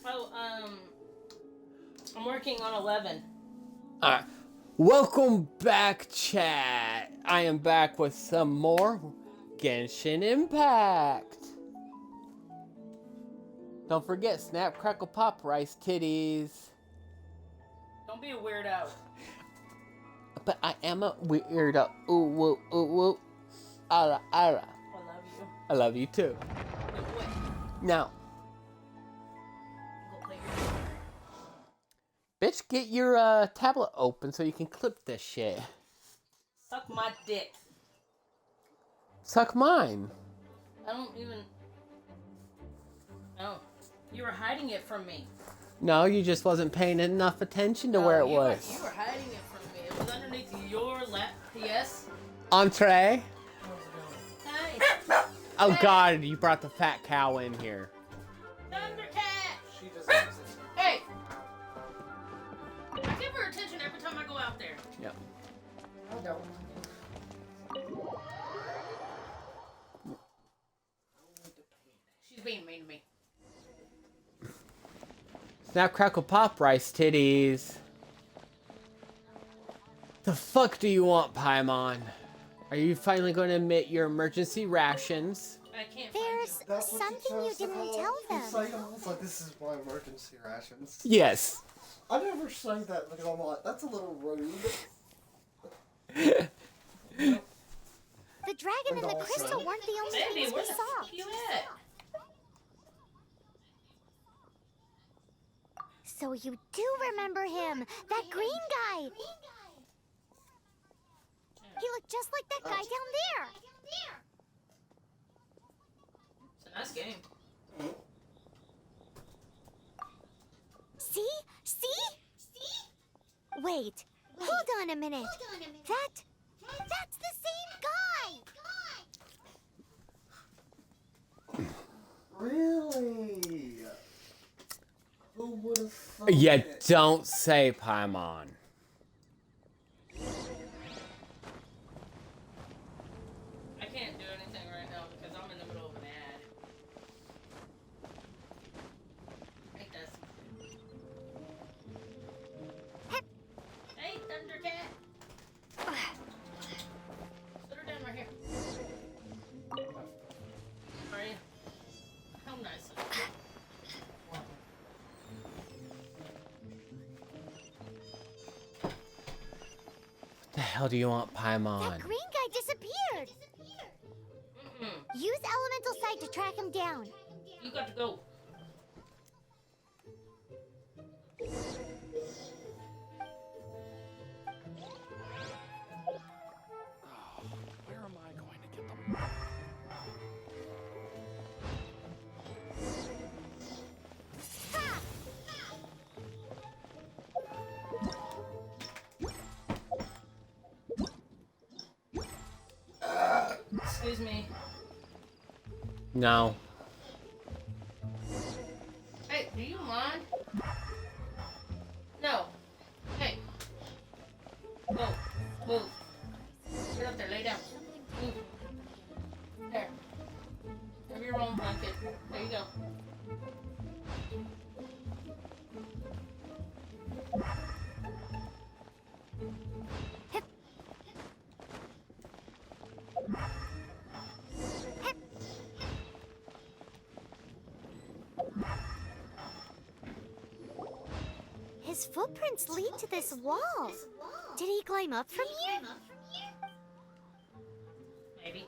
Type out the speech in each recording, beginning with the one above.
Oh, I'm working on 11. Alright. Welcome back, chat. I am back with some more Genshin Impact. Don't forget, snap, crackle, pop, rice titties. Don't be a weirdo. But I am a weirdo. Ooh, woo, ooh, woo. Ara, ara. I love you. I love you too. Wait. Now, Go play your game. bitch, get your tablet open so you can clip this shit. Suck my dick. Suck mine. I don't even... No. You were hiding it from me. No, you just wasn't paying enough attention to where it was. You were hiding it from me. It was underneath your lap. Yes? Entree. Hi. Oh god, you brought the fat cow in here. Thundercat! She just likes it. Hey! I give her attention every time I go out there. Yep. I don't. She's being mean to me. Snap, crackle, pop, rice titties. The fuck do you want, Paimon? Are you finally going to admit your emergency rations? I can't There's That's what something you chose to didn't call. tell It's them. like, I was like, this is my emergency rations. Yes. I never say that because I'm like, that's a little rude. The dragon and the And crystal also- weren't the only Baby, things we where the saw. fuck you at? So you do remember him, that green guy. He looked just like that guy down there. It's a nice game. See? Wait, hold on a minute. That's the same guy. Really? Who would have thought You it? don't say, Paimon. I can't do anything right now because I'm in the middle of an ad. Ain't that something? Hey, Thundercat! Sit her down right here. Are you? How nice of you. What the hell do you want, Paimon? That green guy disappeared. Use elemental sight to track him down. You got to go. Where am I going to get them? Excuse me. No. Hey, do you mind? No. Hey. Go. Move. Get up there. Lay down. Move. There. Have your own blanket. There you go. His footprints lead to this wall. Did he climb up from here? Maybe.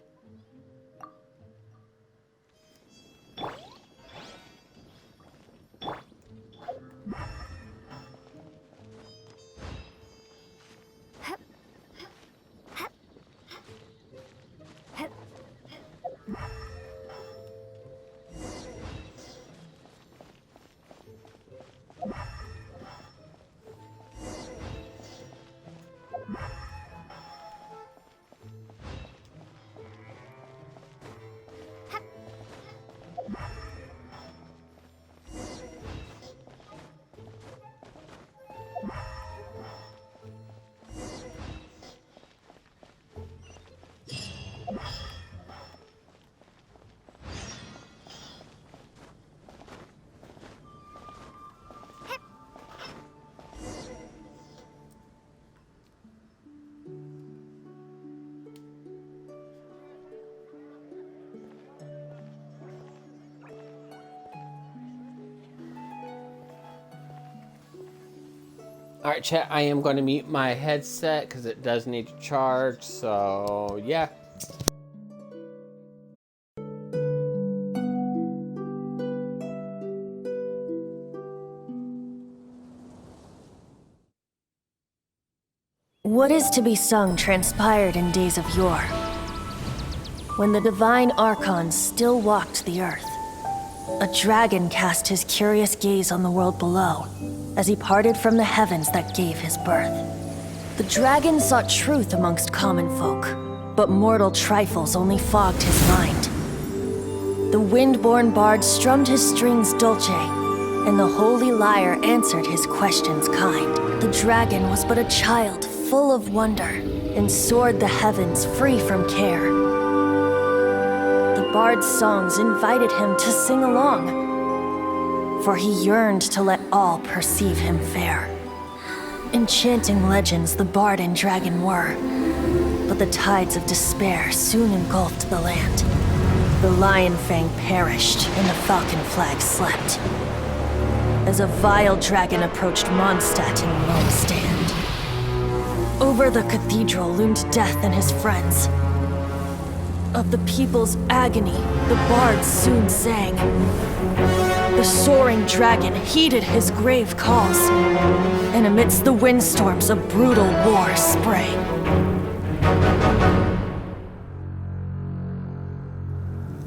Alright, chat, I am going to mute my headset because it does need to charge, so yeah. What is to be sung transpired in days of yore, when the divine archons still walked the earth. A dragon cast his curious gaze on the world below, as he parted from the heavens that gave his birth. The dragon sought truth amongst common folk, but mortal trifles only fogged his mind. The wind-born bard strummed his strings dulce, and the holy lyre answered his questions kind. The dragon was but a child full of wonder, and soared the heavens free from care. The bard's songs invited him to sing along, for he yearned to let all perceive him fair. Enchanting legends the bard and dragon were, but the tides of despair soon engulfed the land. The lion fang perished, and the falcon flag slept, as a vile dragon approached Mondstadt in lone stand. Over the cathedral loomed death and his friends. Of the people's agony, the bards soon sang. The soaring dragon heeded his grave calls, and amidst the windstorms a brutal war sprang.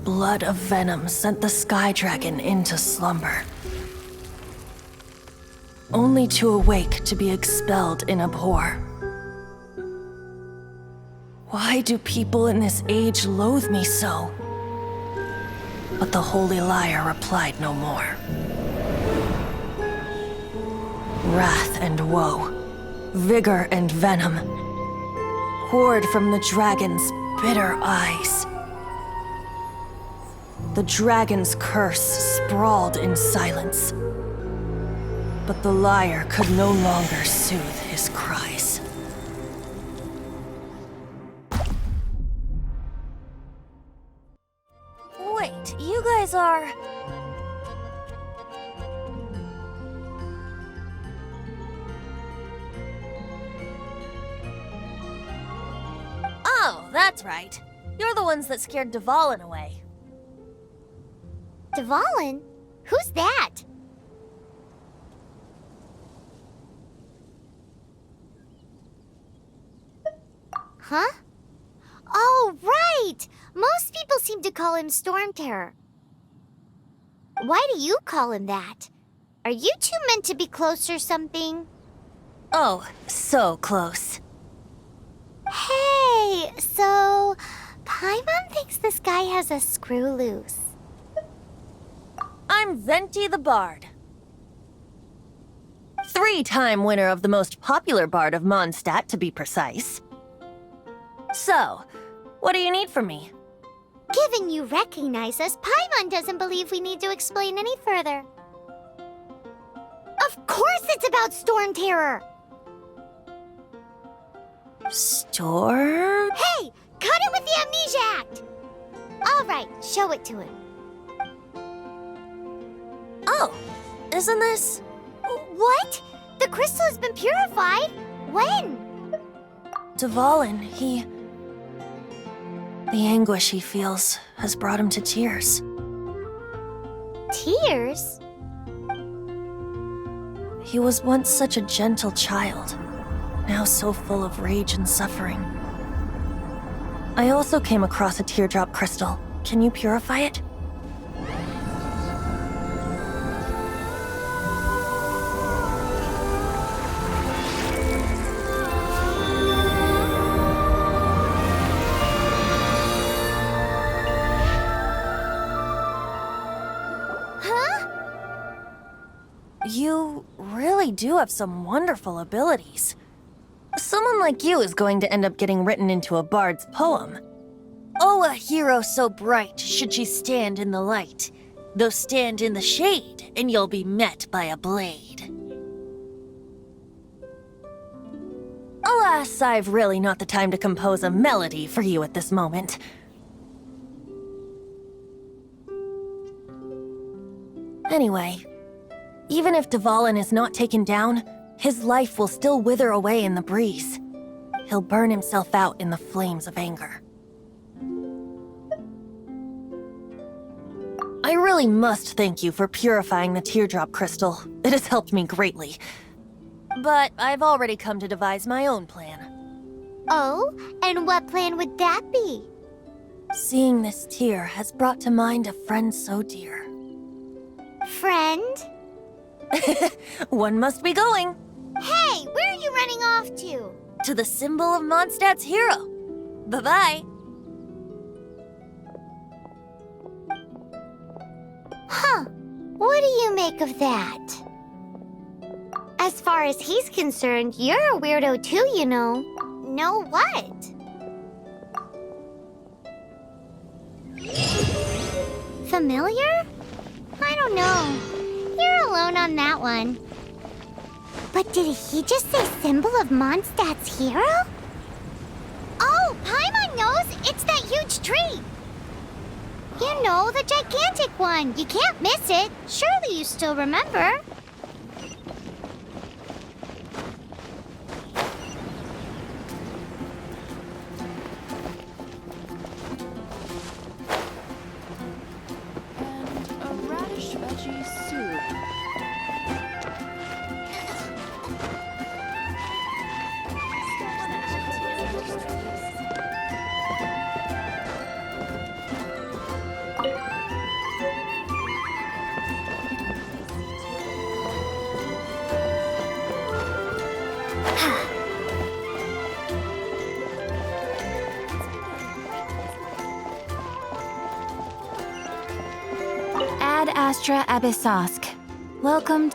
Blood of venom sent the sky dragon into slumber, only to awake to be expelled in abhor. Why do people in this age loathe me so? But the holy lyre replied no more. Wrath and woe, vigor and venom, poured from the dragon's bitter eyes. The dragon's curse sprawled in silence, but the lyre could no longer soothe his cries. Wait, you guys are... Oh, that's right. You're the ones that scared Dvalin away. Dvalin? Who's that? Huh? Oh, right! Most people seem to call him Storm Terror. Why do you call him that? Are you two meant to be close or something? Oh, so close. Hey, so... Paimon thinks this guy has a screw loose. I'm Venti the Bard. 3-time winner of the most popular bard of Mondstadt, to be precise. So, what do you need from me? Given you recognize us, Paimon doesn't believe we need to explain any further. Of course it's about Storm Terror! Storm? Hey! Cut it with the Amnesia Act! Alright, show it to him. Oh, isn't this... What? The crystal has been purified? When? Dvalin, he... The anguish he feels has brought him to tears. Tears? He was once such a gentle child, now so full of rage and suffering. I also came across a teardrop crystal. Can you purify it? You really do have some wonderful abilities. Someone like you is going to end up getting written into a bard's poem. Oh, a hero so bright should she stand in the light, though stand in the shade, and you'll be met by a blade. Alas, I've really not the time to compose a melody for you at this moment. Anyway, even if Dvalin is not taken down, his life will still wither away in the breeze. He'll burn himself out in the flames of anger. I really must thank you for purifying the teardrop crystal. It has helped me greatly. But I've already come to devise my own plan. Oh, and what plan would that be? Seeing this tear has brought to mind a friend so dear. Friend? One must be going. Hey, where are you running off to? To the symbol of Mondstadt's hero. Bye-bye. Huh. What do you make of that? As far as he's concerned, you're a weirdo too, you know. Know what? Familiar? I don't know. You're alone on that one. But did he just say symbol of Mondstadt's hero? Oh, Paimon knows! It's that huge tree! You know, the gigantic one. You can't miss it. Surely you still remember. And a radish veggie soup. Ad Astra Abyssosk. Welcome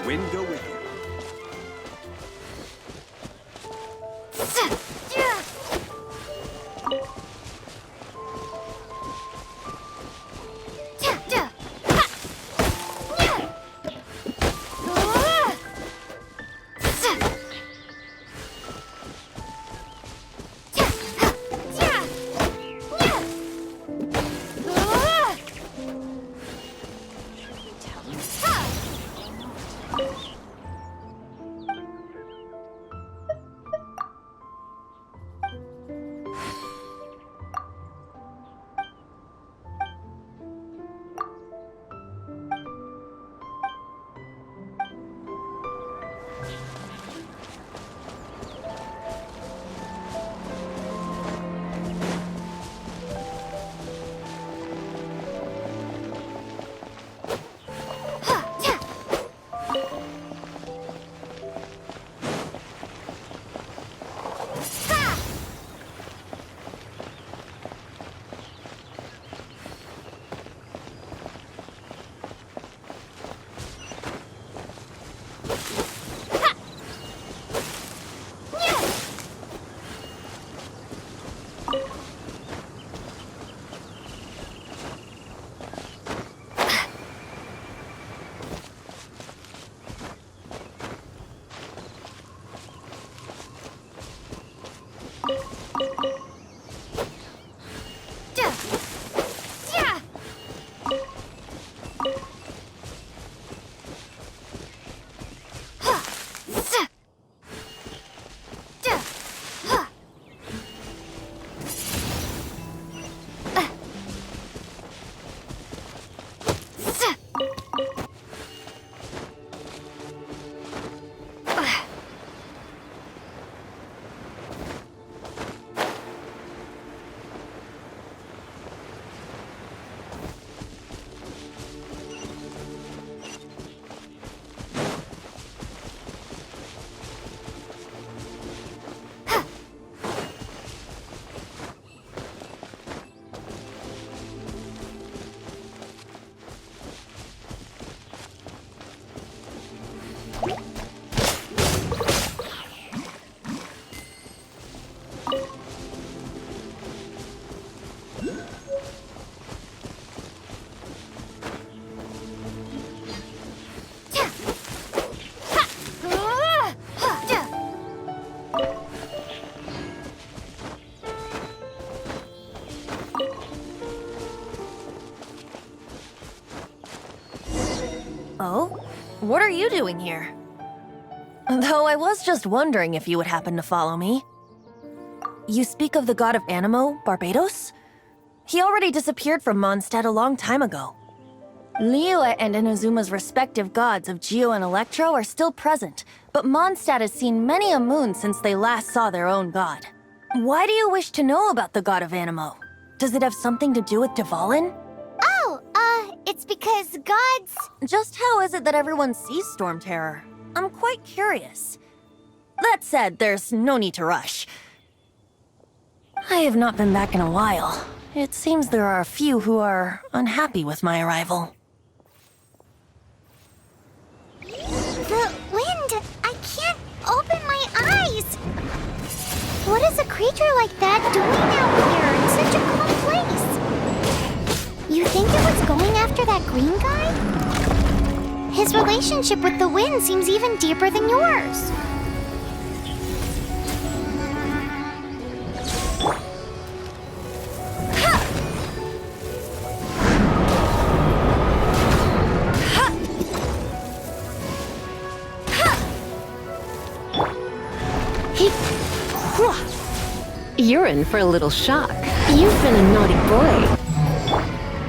Wind go with you. Oh? What are you doing here? Though I was just wondering if you would happen to follow me. You speak of the god of Animo, Barbados? He already disappeared from Mondstadt a long time ago. Liyue and Inazuma's respective gods of Geo and Electro are still present, but Mondstadt has seen many a moon since they last saw their own god. Why do you wish to know about the god of Animo? Does it have something to do with Dvalin? Oh, it's because gods... Just how is it that everyone sees Storm Terror? I'm quite curious. That said, there's no need to rush. I have not been back in a while. It seems there are a few who are unhappy with my arrival. The wind! I can't open my eyes! What is a creature like that doing out here in such a calm place? You think it was going after that green guy? His relationship with the wind seems even deeper than yours. You're in for a little shock. You've been a naughty boy.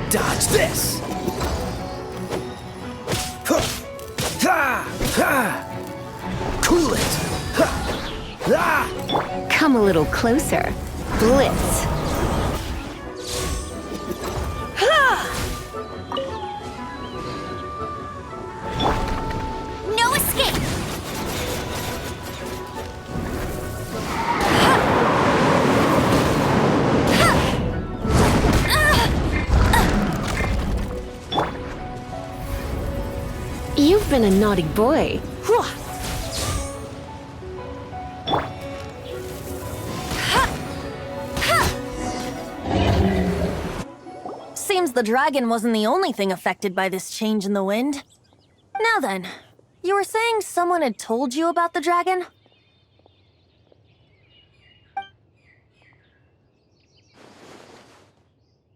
Dodge this! Huh. Ha! Ha! Cool it! Ha! Ah! Come a little closer. Blitz. No escape! You've been a naughty boy. Seems the dragon wasn't the only thing affected by this change in the wind. Now then, you were saying someone had told you about the dragon?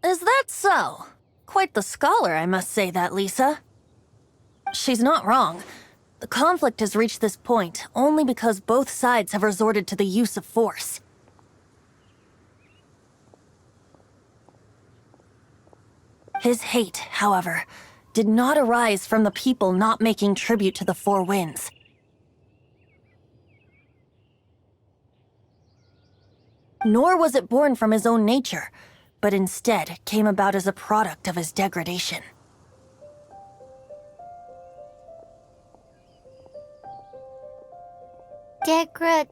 Is that so? Quite the scholar, I must say that, Lisa. She's not wrong. The conflict has reached this point only because both sides have resorted to the use of force. His hate, however, did not arise from the people not making tribute to the Four Winds. Nor was it born from his own nature, but instead came about as a product of his degradation. Degradation?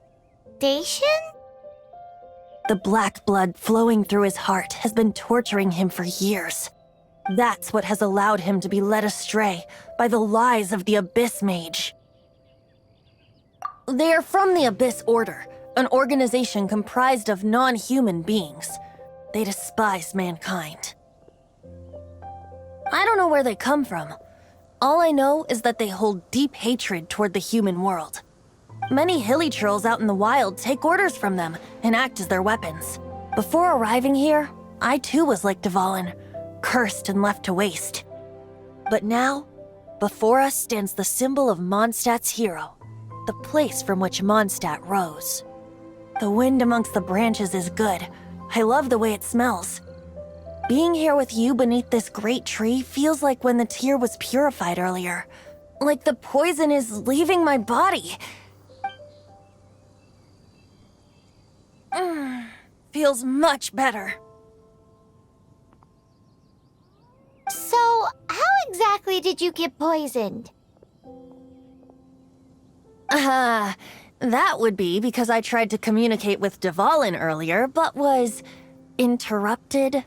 The black blood flowing through his heart has been torturing him for years. That's what has allowed him to be led astray by the lies of the Abyss Mage. They are from the Abyss Order, an organization comprised of non-human beings. They despise mankind. I don't know where they come from. All I know is that they hold deep hatred toward the human world. Many hilichurls out in the wild take orders from them and act as their weapons. Before arriving here, I too was like Dvalin, cursed and left to waste. But now, before us stands the symbol of Mondstadt's hero, the place from which Mondstadt rose. The wind amongst the branches is good. I love the way it smells. Being here with you beneath this great tree feels like when the tear was purified earlier. Like the poison is leaving my body. Feels much better. So, how exactly did you get poisoned? That would be because I tried to communicate with Dvalin earlier, but was interrupted.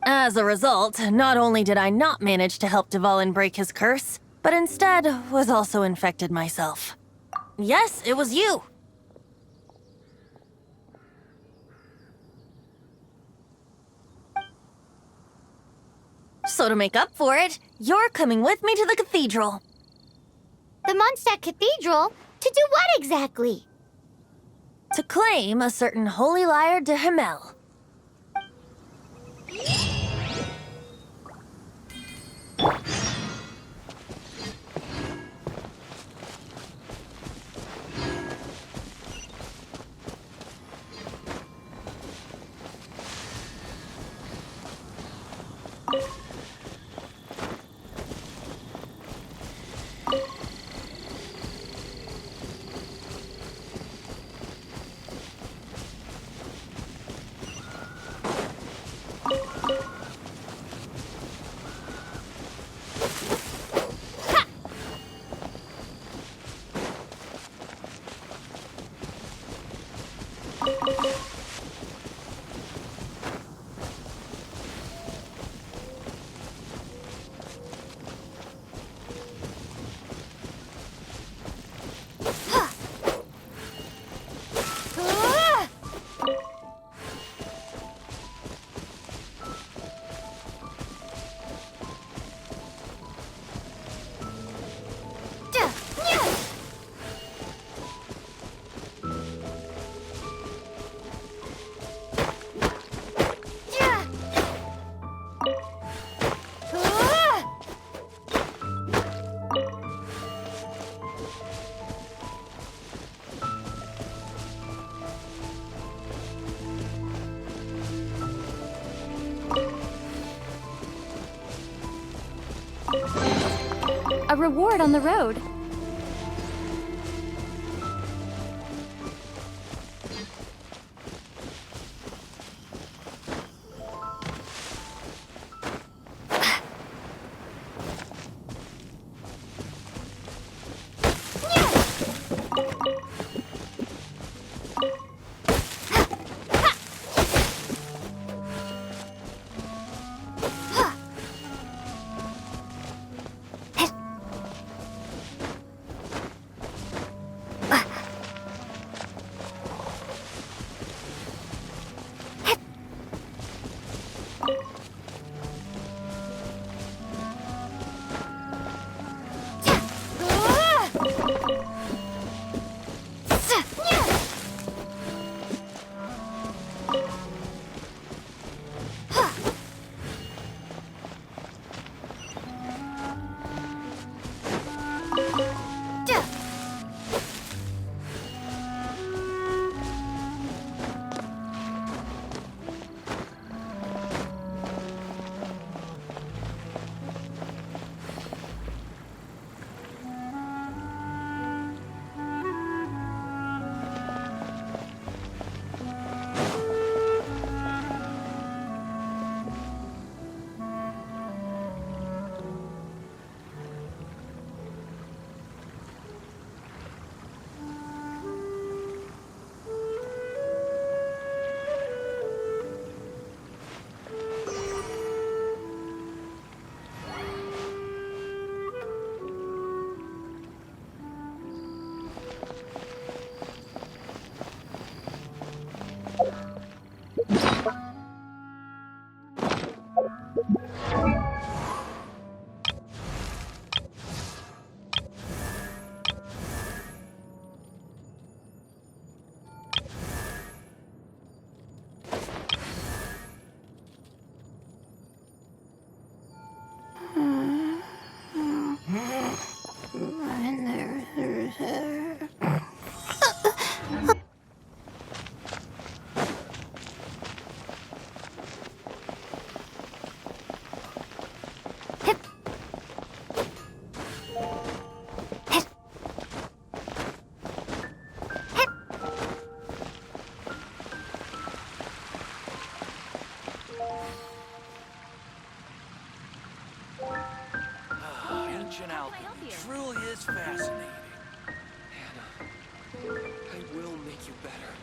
As a result, not only did I not manage to help Dvalin break his curse, but instead was also infected myself. Yes, it was you. So to make up for it, you're coming with me to the cathedral. The Mondstadt Cathedral? To do what exactly? To claim a certain holy lyre de Himmel. A reward on the road. Genshin alchemy truly is fascinating. Hannah, I will make you better.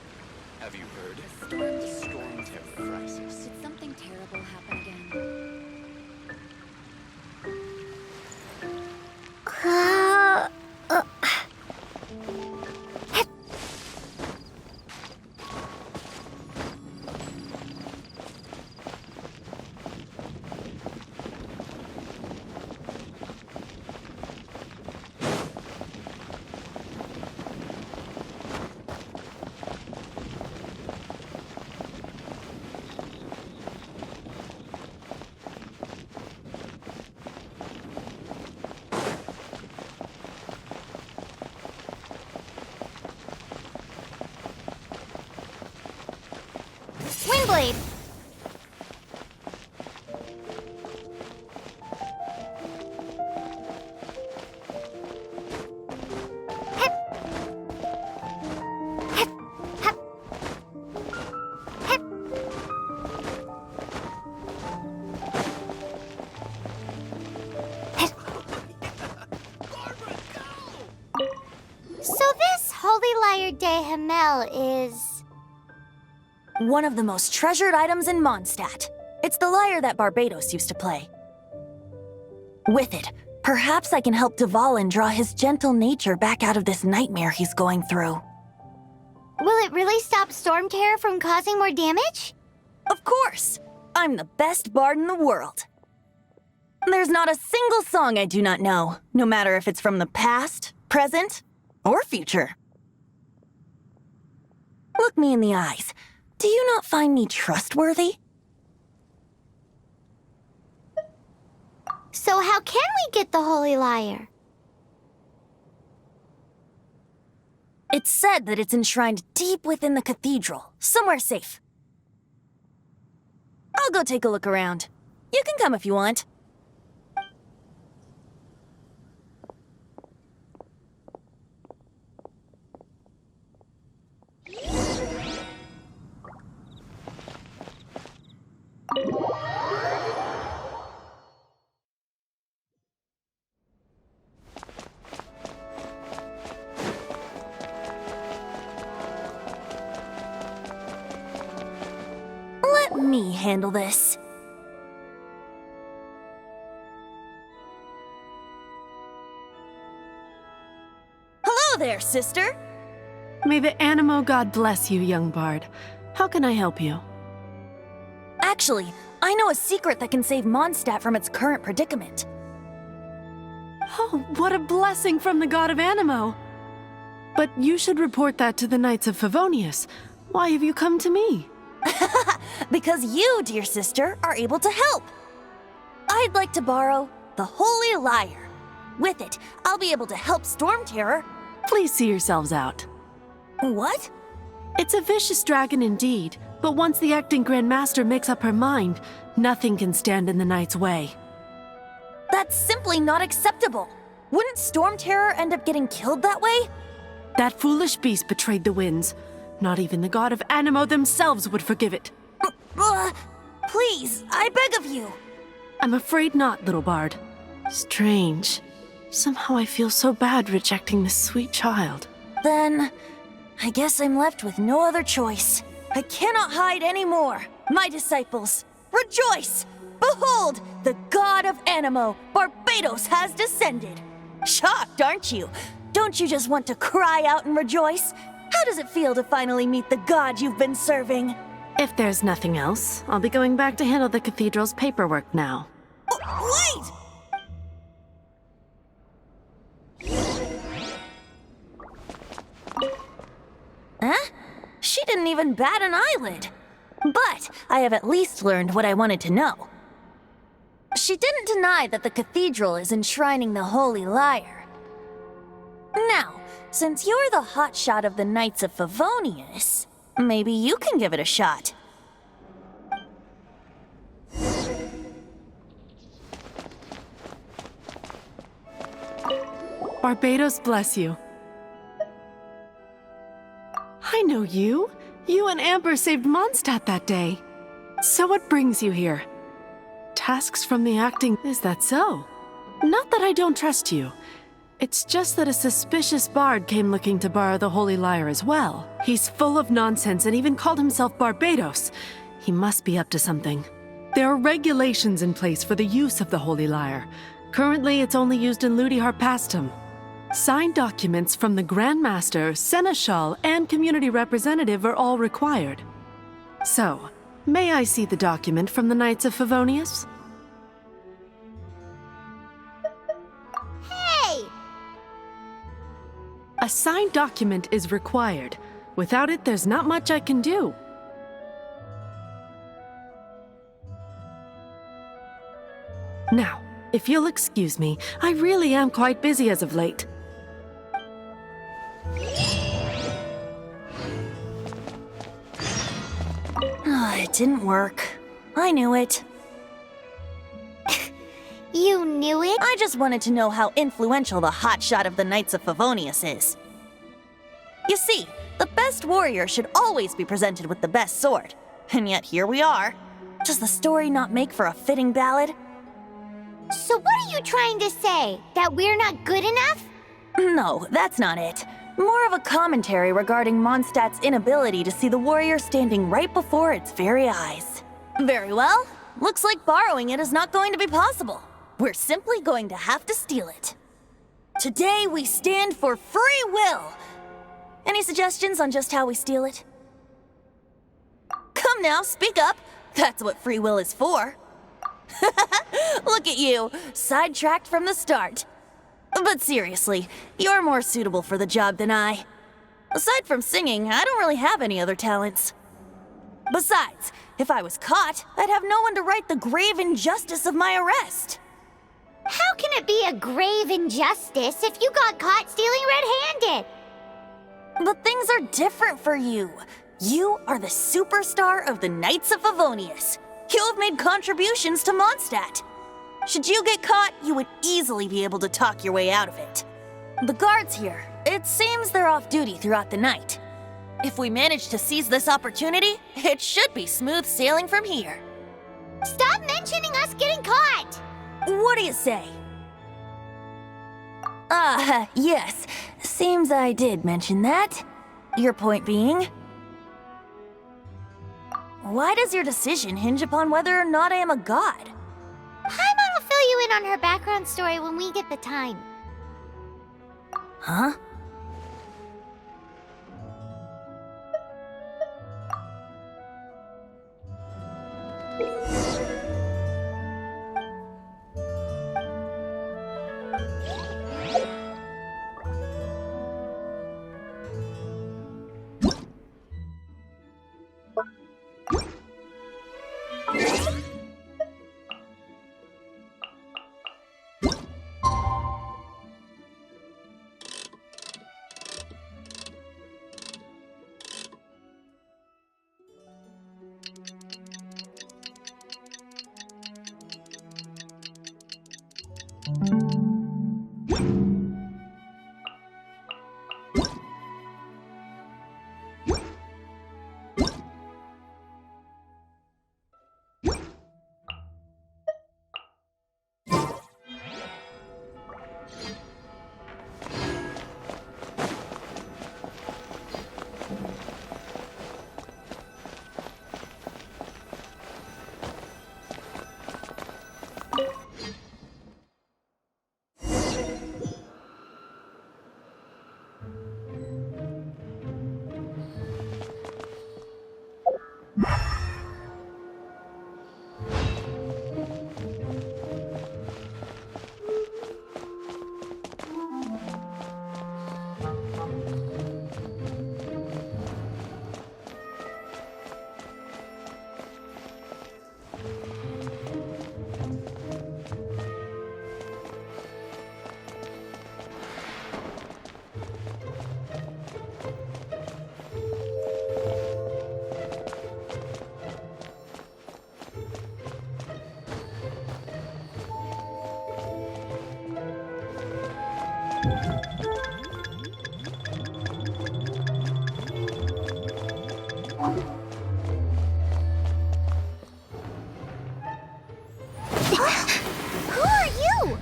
Have you heard? The storm terror crisis. Did something terrible happen again? Windblade! So this Holy Liar de Himmel is One of the most treasured items in Mondstadt. It's the lyre that Barbados used to play. With it, perhaps I can help Dvalin draw his gentle nature back out of this nightmare he's going through. Will it really stop Storm Terror from causing more damage? Of course! I'm the best bard in the world. There's not a single song I do not know, no matter if it's from the past, present, or future. Look me in the eyes. Do you not find me trustworthy? So how can we get the Holy Lyre? It's said that it's enshrined deep within the cathedral, somewhere safe. I'll go take a look around. You can come if you want. Let me handle this. Hello there, sister. May the Animo God bless you, young bard. How can I help you? Actually, I know a secret that can save Mondstadt from its current predicament. Oh, what a blessing from the god of Animo! But you should report that to the Knights of Favonius. Why have you come to me? Because you, dear sister, are able to help. I'd like to borrow the Holy Lyre. With it, I'll be able to help Storm Terror. Please see yourselves out. What? It's a vicious dragon indeed, but once the acting Grand Master makes up her mind, nothing can stand in the Knight's way. That's simply not acceptable. Wouldn't Storm Terror end up getting killed that way? That foolish beast betrayed the winds. Not even the god of Animo themselves would forgive it. Please, I beg of you. I'm afraid not, little bard. Strange. Somehow I feel so bad rejecting this sweet child. Then, I guess I'm left with no other choice. I cannot hide anymore. My disciples, rejoice! Behold, the god of Animo, Barbados, has descended. Shocked, aren't you? Don't you just want to cry out and rejoice? How does it feel to finally meet the god you've been serving? If there's nothing else, I'll be going back to handle the cathedral's paperwork now. Wait! Huh? She didn't even bat an eyelid. But I have at least learned what I wanted to know. She didn't deny that the cathedral is enshrining the Holy Lyre. Now, since you're the hotshot of the Knights of Favonius, maybe you can give it a shot. Barbados bless you. I know you. You and Amber saved Mondstadt that day. So what brings you here? Tasks from the acting, is that so? Not that I don't trust you. It's just that a suspicious bard came looking to borrow the Holy Lyre as well. He's full of nonsense and even called himself Barbados. He must be up to something. There are regulations in place for the use of the Holy Lyre. Currently, it's only used in Ludi Harpastum. Signed documents from the Grand Master, Seneschal, and Community Representative are all required. So, may I see the document from the Knights of Favonius? Hey! A signed document is required. Without it, there's not much I can do. Now, if you'll excuse me, I really am quite busy as of late. It didn't work. I knew it. You knew it? I just wanted to know how influential the hotshot of the Knights of Favonius is. You see, the best warrior should always be presented with the best sword. And yet here we are. Does the story not make for a fitting ballad? So what are you trying to say? That we're not good enough? No, that's not it. More of a commentary regarding Mondstadt's inability to see the warrior standing right before its very eyes. Very well. Looks like borrowing it is not going to be possible. We're simply going to have to steal it. Today we stand for free will. Any suggestions on just how we steal it? Come now, speak up. That's what free will is for. Look at you, sidetracked from the start. But seriously, you're more suitable for the job than I. Aside from singing, I don't really have any other talents. Besides, if I was caught, I'd have no one to right the grave injustice of my arrest. How can it be a grave injustice if you got caught stealing red-handed? But things are different for you. You are the superstar of the Knights of Favonius. You have made contributions to Mondstadt. Should you get caught, you would easily be able to talk your way out of it. The guards here, it seems they're off duty throughout the night. If we manage to seize this opportunity, it should be smooth sailing from here. Stop mentioning us getting caught! What do you say? Yes. Seems I did mention that. Your point being? Why does your decision hinge upon whether or not I am a god? Paimon will fill you in on her background story when we get the time. Huh? Who are you?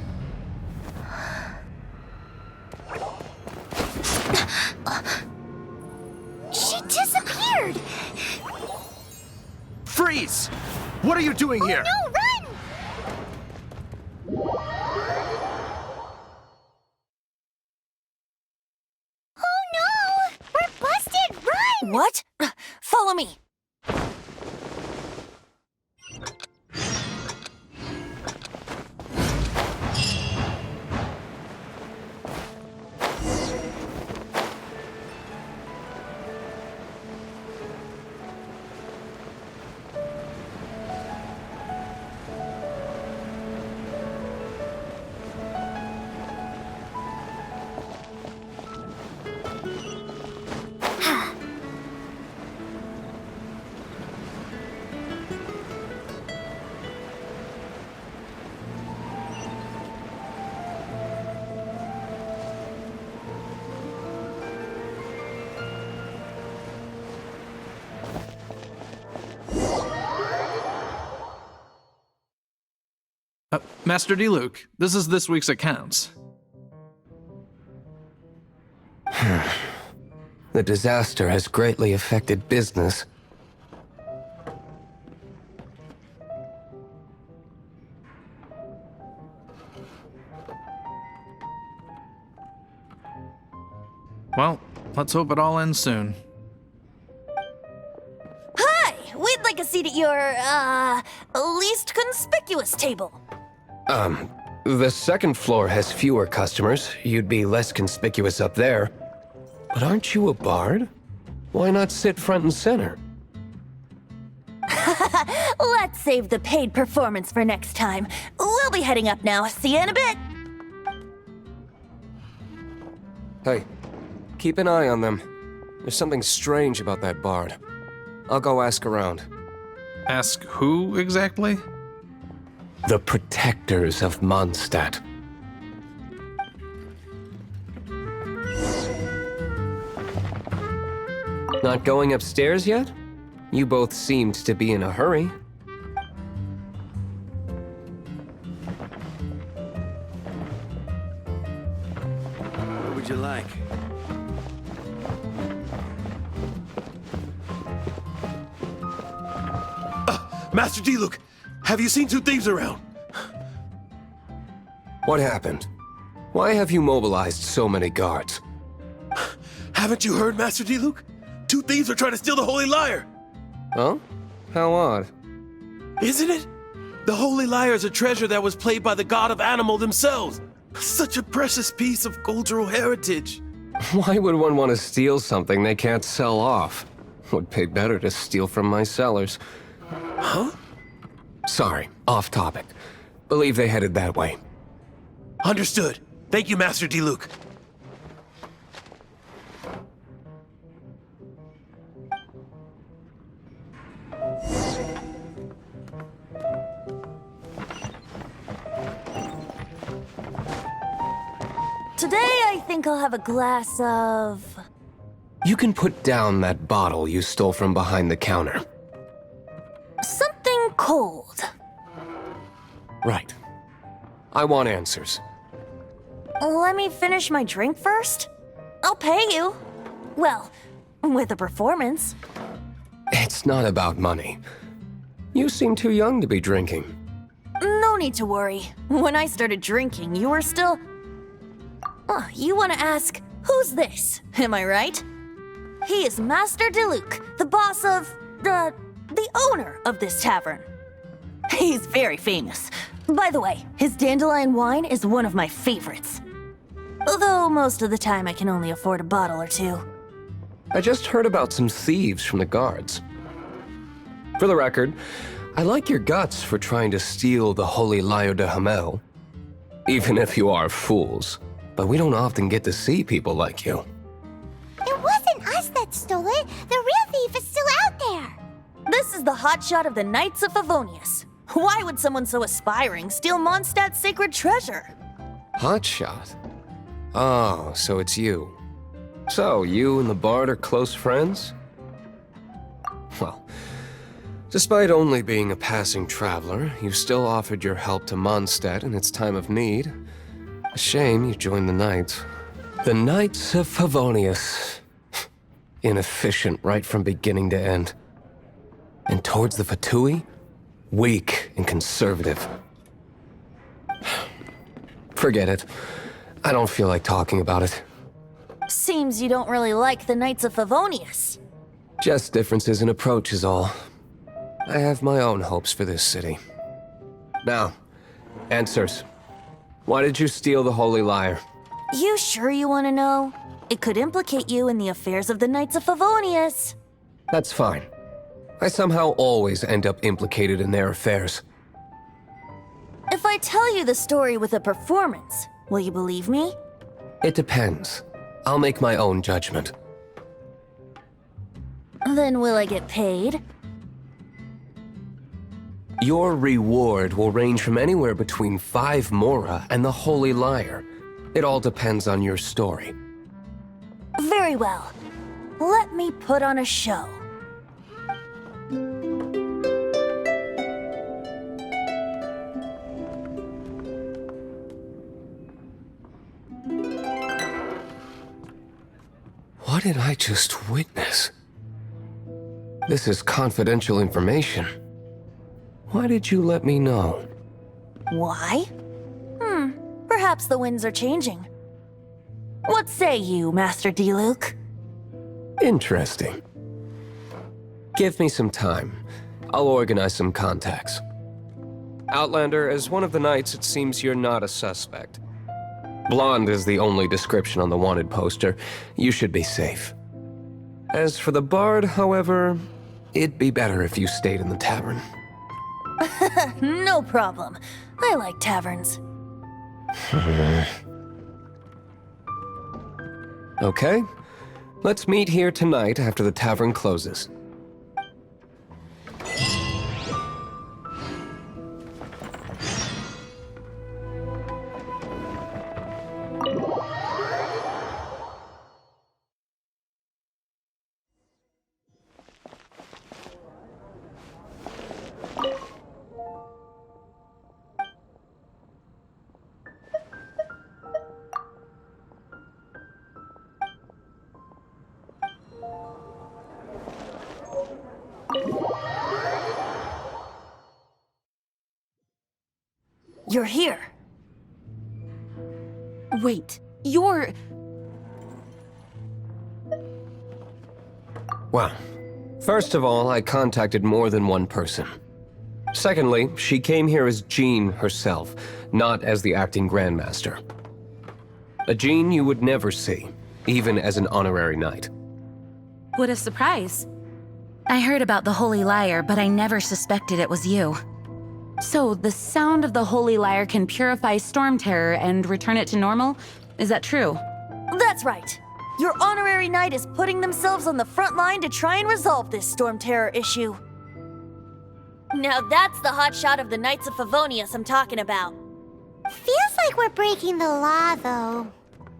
She disappeared! Freeze! What are you doing here? No, run! Oh no! We're busted! Run! What? Follow me. Master D. Luke, this is this week's accounts. The disaster has greatly affected business. Well, let's hope it all ends soon. Hi! We'd like a seat at your, least conspicuous table. The second floor has fewer customers. You'd be less conspicuous up there. But aren't you a bard? Why not sit front and center? Let's save the paid performance for next time. We'll be heading up now. See you in a bit. Hey, keep an eye on them. There's something strange about that bard. I'll go ask around. Ask who exactly? The protectors of Mondstadt. Not going upstairs yet? You both seemed to be in a hurry. What would you like? Master D-Luke, have you seen two thieves around? What happened? Why have you mobilized so many guards? Haven't you heard, Master D-Luke? Two thieves are trying to steal the Holy Lyre! Huh? How odd. Isn't it? The Holy Lyre is a treasure that was played by the god of animal themselves. Such a precious piece of cultural heritage. Why would one want to steal something they can't sell off? Would pay better to steal from my sellers. Huh? Sorry, off topic. Believe they headed that way. Understood. Thank you, Master D-Luke. Today, I think I'll have a glass of... You can put down that bottle you stole from behind the counter. something cold. Right. I want answers. Let me finish my drink first. I'll pay you. Well, with a performance. It's not about money. You seem too young to be drinking. No need to worry. When I started drinking, you were still... Oh, you want to ask, who's this? Am I right? He is Master DeLuke, the boss of... the owner of this tavern. He's very famous. By the way, his dandelion wine is one of my favorites. Although most of the time I can only afford a bottle or two. I just heard about some thieves from the guards. For the record, I like your guts for trying to steal the Holy Lyre de Hamel. Even if you are fools. But we don't often get to see people like you. It wasn't us that stole it. The real thief is still out there. This is the hotshot of the Knights of Favonius. Why would someone so aspiring steal Mondstadt's sacred treasure? Hotshot? Oh, so it's you. So, you and the Bard are close friends? Well, despite only being a passing traveler, you still offered your help to Mondstadt in its time of need. A shame you joined the Knights. The Knights of Favonius. Inefficient right from beginning to end. And towards the Fatui, weak and conservative. Forget it. I don't feel like talking about it. Seems you don't really like the Knights of Favonius. Just differences in approach is all. I have my own hopes for this city. Now, answers. Why did you steal the Holy Lyre? You sure you want to know? It could implicate you in the affairs of the Knights of Favonius. That's fine. I somehow always end up implicated in their affairs. If I tell you the story with a performance, will you believe me? It depends. I'll make my own judgment. Then will I get paid? Your reward will range from anywhere between 5 mora and the Holy Lyre. It all depends on your story. Very well. Let me put on a show. What did I just witness? This is confidential information. Why did you let me know? Why? Perhaps the winds are changing. What say you, Master Diluc? Interesting. Give me some time. I'll organize some contacts. Outlander, as one of the knights, it seems you're not a suspect. Blonde is the only description on the wanted poster. You should be safe. As for the bard, however, it'd be better if you stayed in the tavern. No problem. I like taverns. Okay. Let's meet here tonight after the tavern closes. You're here. Wait, you're... Well, first of all, I contacted more than one person. Secondly, she came here as Jean herself, not as the acting Grandmaster. A Jean you would never see, even as an honorary knight. What a surprise. I heard about the Holy Lyre, but I never suspected it was you. So, the sound of the Holy Lyre can purify Storm Terror and return it to normal? Is that true? That's right. Your honorary knight is putting themselves on the front line to try and resolve this Storm Terror issue. Now that's the hotshot of the Knights of Favonius I'm talking about. Feels like we're breaking the law, though.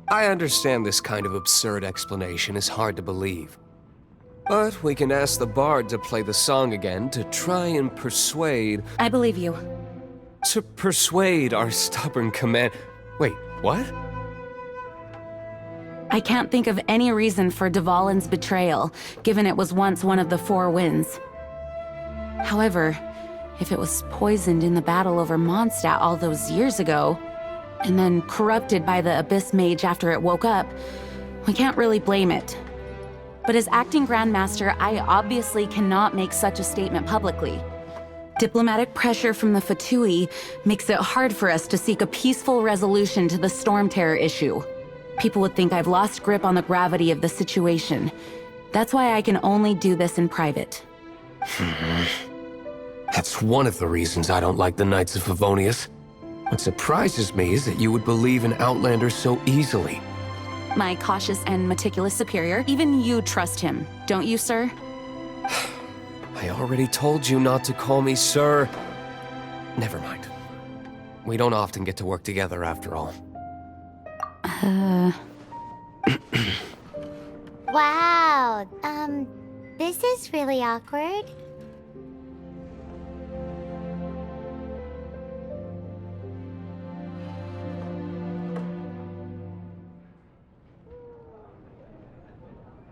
I understand this kind of absurd explanation is hard to believe. But we can ask the bard to play the song again to try and persuade... I believe you. To persuade our stubborn command... Wait, what? I can't think of any reason for Dvalin's betrayal, given it was once one of the Four Winds. However, if it was poisoned in the battle over Mondstadt all those years ago, and then corrupted by the Abyss Mage after it woke up, we can't really blame it. But as acting Grandmaster, I obviously cannot make such a statement publicly. Diplomatic pressure from the Fatui makes it hard for us to seek a peaceful resolution to the Storm Terror issue. People would think I've lost grip on the gravity of the situation. That's why I can only do this in private. That's one of the reasons I don't like the Knights of Favonius. What surprises me is that you would believe in Outlander so easily. My cautious and meticulous superior, even you trust him, don't you, sir? I already told you not to call me sir. Never mind. We don't often get to work together after all. Wow, this is really awkward.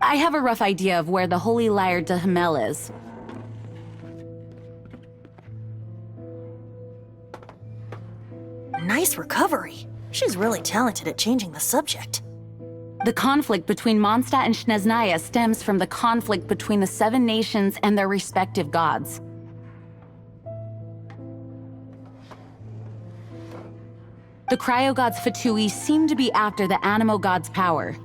I have a rough idea of where the Holy Lyre de Hamel is. Nice recovery. She's really talented at changing the subject. The conflict between Mondstadt and Snezhnaya stems from the conflict between the Seven Nations and their respective gods. The cryo-gods Fatui seem to be after the Animo god's power.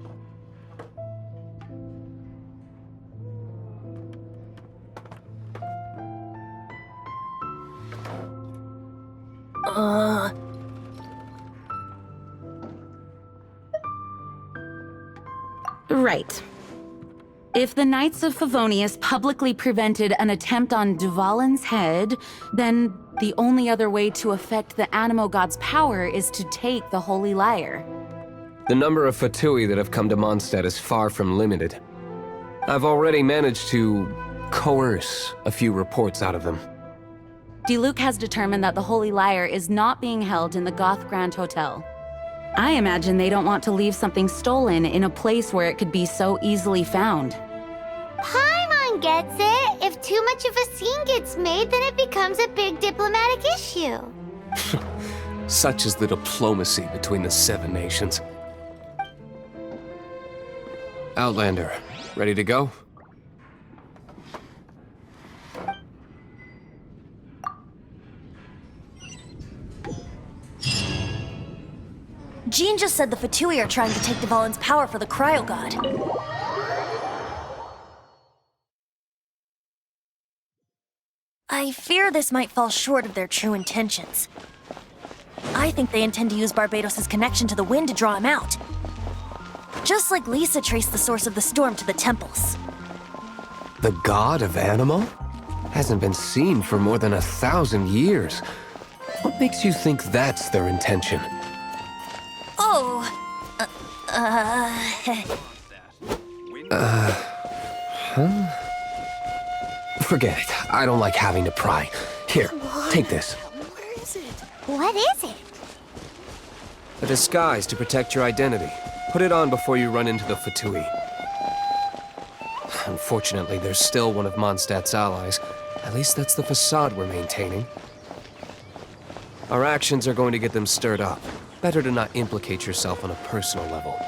Right. If the Knights of Favonius publicly prevented an attempt on Dvalin's head, then the only other way to affect the Animo god's power is to take the Holy Lyre. The number of Fatui that have come to Mondstadt is far from limited. I've already managed to coerce a few reports out of them. Diluc has determined that the Holy Lyre is not being held in the Goth Grand Hotel. I imagine they don't want to leave something stolen in a place where it could be so easily found. Paimon gets it. If too much of a scene gets made, then it becomes a big diplomatic issue. Such is the diplomacy between the Seven Nations. Outlander, ready to go? Jean just said the Fatui are trying to take Dvalin's power for the Cryo God. I fear this might fall short of their true intentions. I think they intend to use Barbados' connection to the wind to draw him out. Just like Lisa traced the source of the storm to the temples. The god of Animal? Hasn't been seen for more than 1,000 years. What makes you think that's their intention? Oh, Huh? Forget it. I don't like having to pry. Here, take this. What is it? A disguise to protect your identity. Put it on before you run into the Fatui. Unfortunately, there's still one of Mondstadt's allies. At least that's the facade we're maintaining. Our actions are going to get them stirred up. Better to not implicate yourself on a personal level.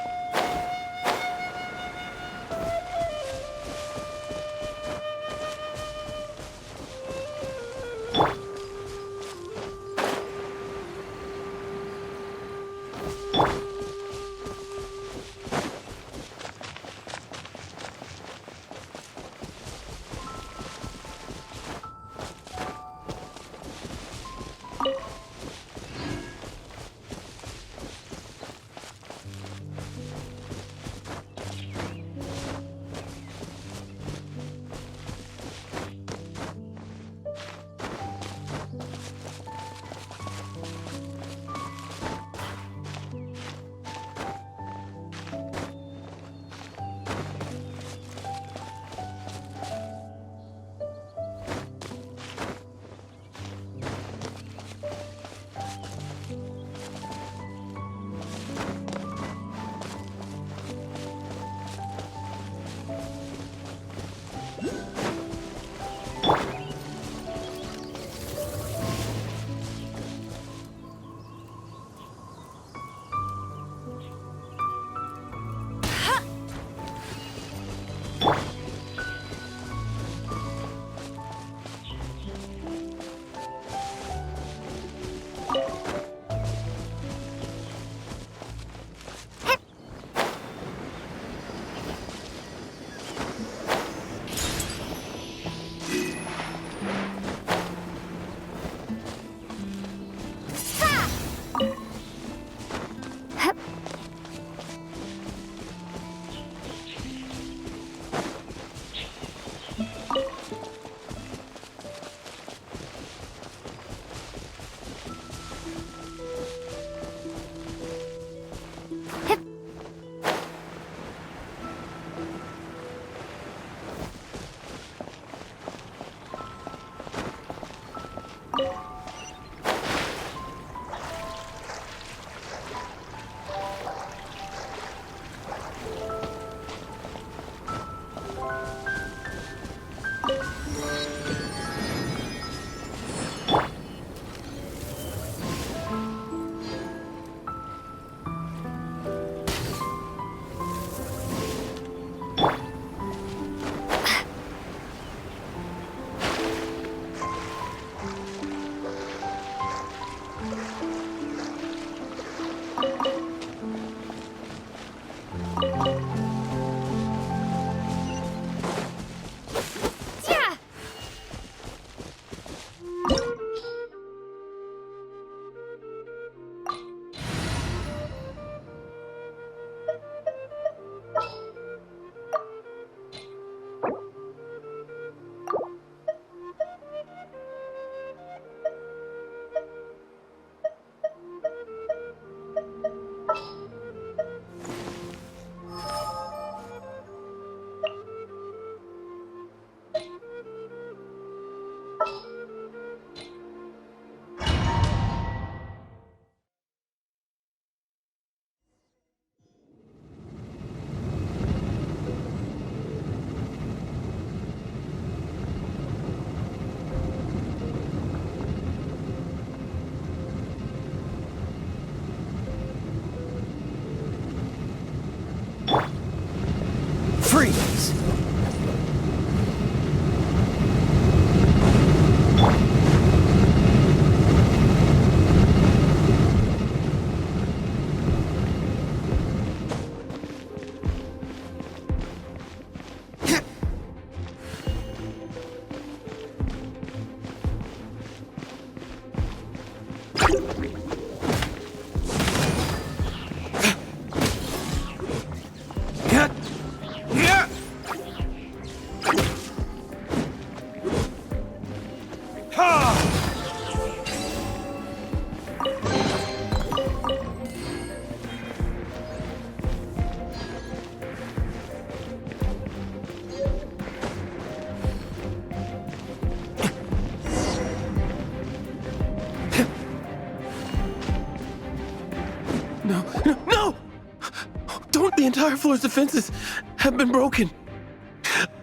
The entire floor's defenses have been broken.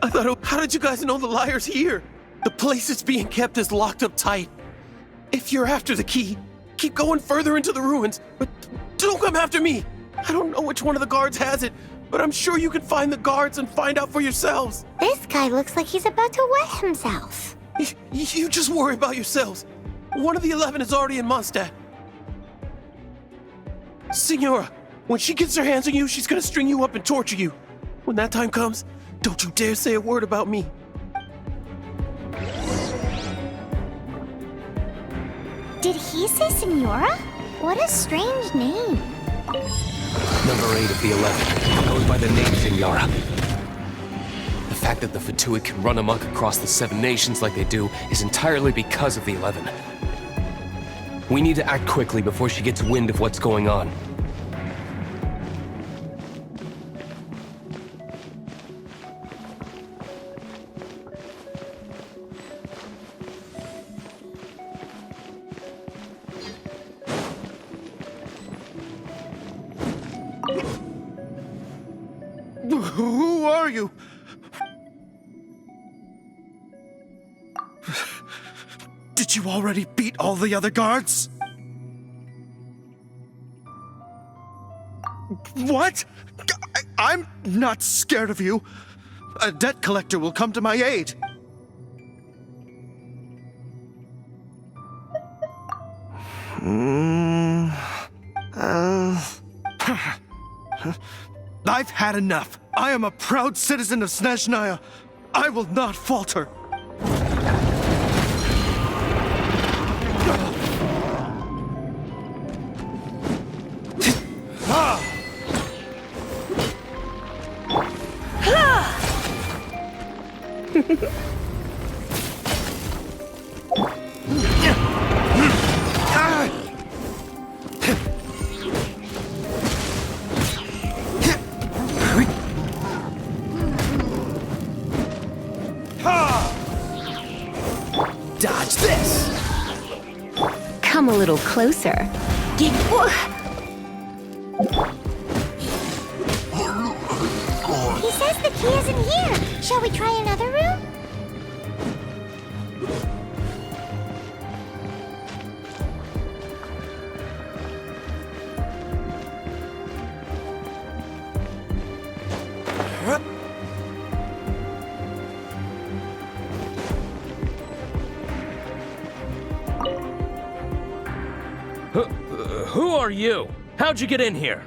I thought, how did you guys know the liar's here? The place it's being kept is locked up tight. If you're after the key, keep going further into the ruins, but don't come after me. I don't know which one of the guards has it, but I'm sure you can find the guards and find out for yourselves. This guy looks like he's about to wet himself. You just worry about yourselves. One of the 11 is already in Mondstadt. Signora, when she gets her hands on you, she's gonna string you up and torture you. When that time comes, don't you dare say a word about me. Did he say Senora? What a strange name. Number 8 of the 11 goes by the name Signora. The fact that the Fatuid can run amok across the 7 nations like they do is entirely because of the 11. We need to act quickly before she gets wind of what's going on. Who are you? Did you already beat all the other guards? What? I'm not scared of you. A debt collector will come to my aid. I've had enough. I am a proud citizen of Snezhnaya. I will not falter. Dodge this! Come a little closer. He says the key isn't here. Shall we try another room? Who are you? How'd you get in here?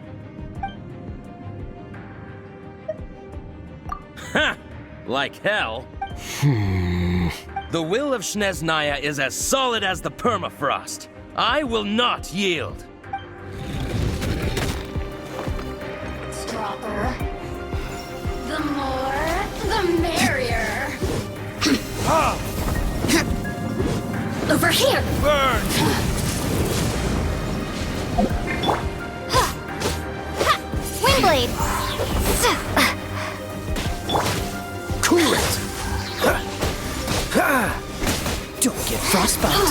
Ha! Like hell. The will of Snezhnaya is as solid as the permafrost. I will not yield. Stropper. The more, the merrier. Over here! Burn! Windblade! Cool it! Don't get frostbite.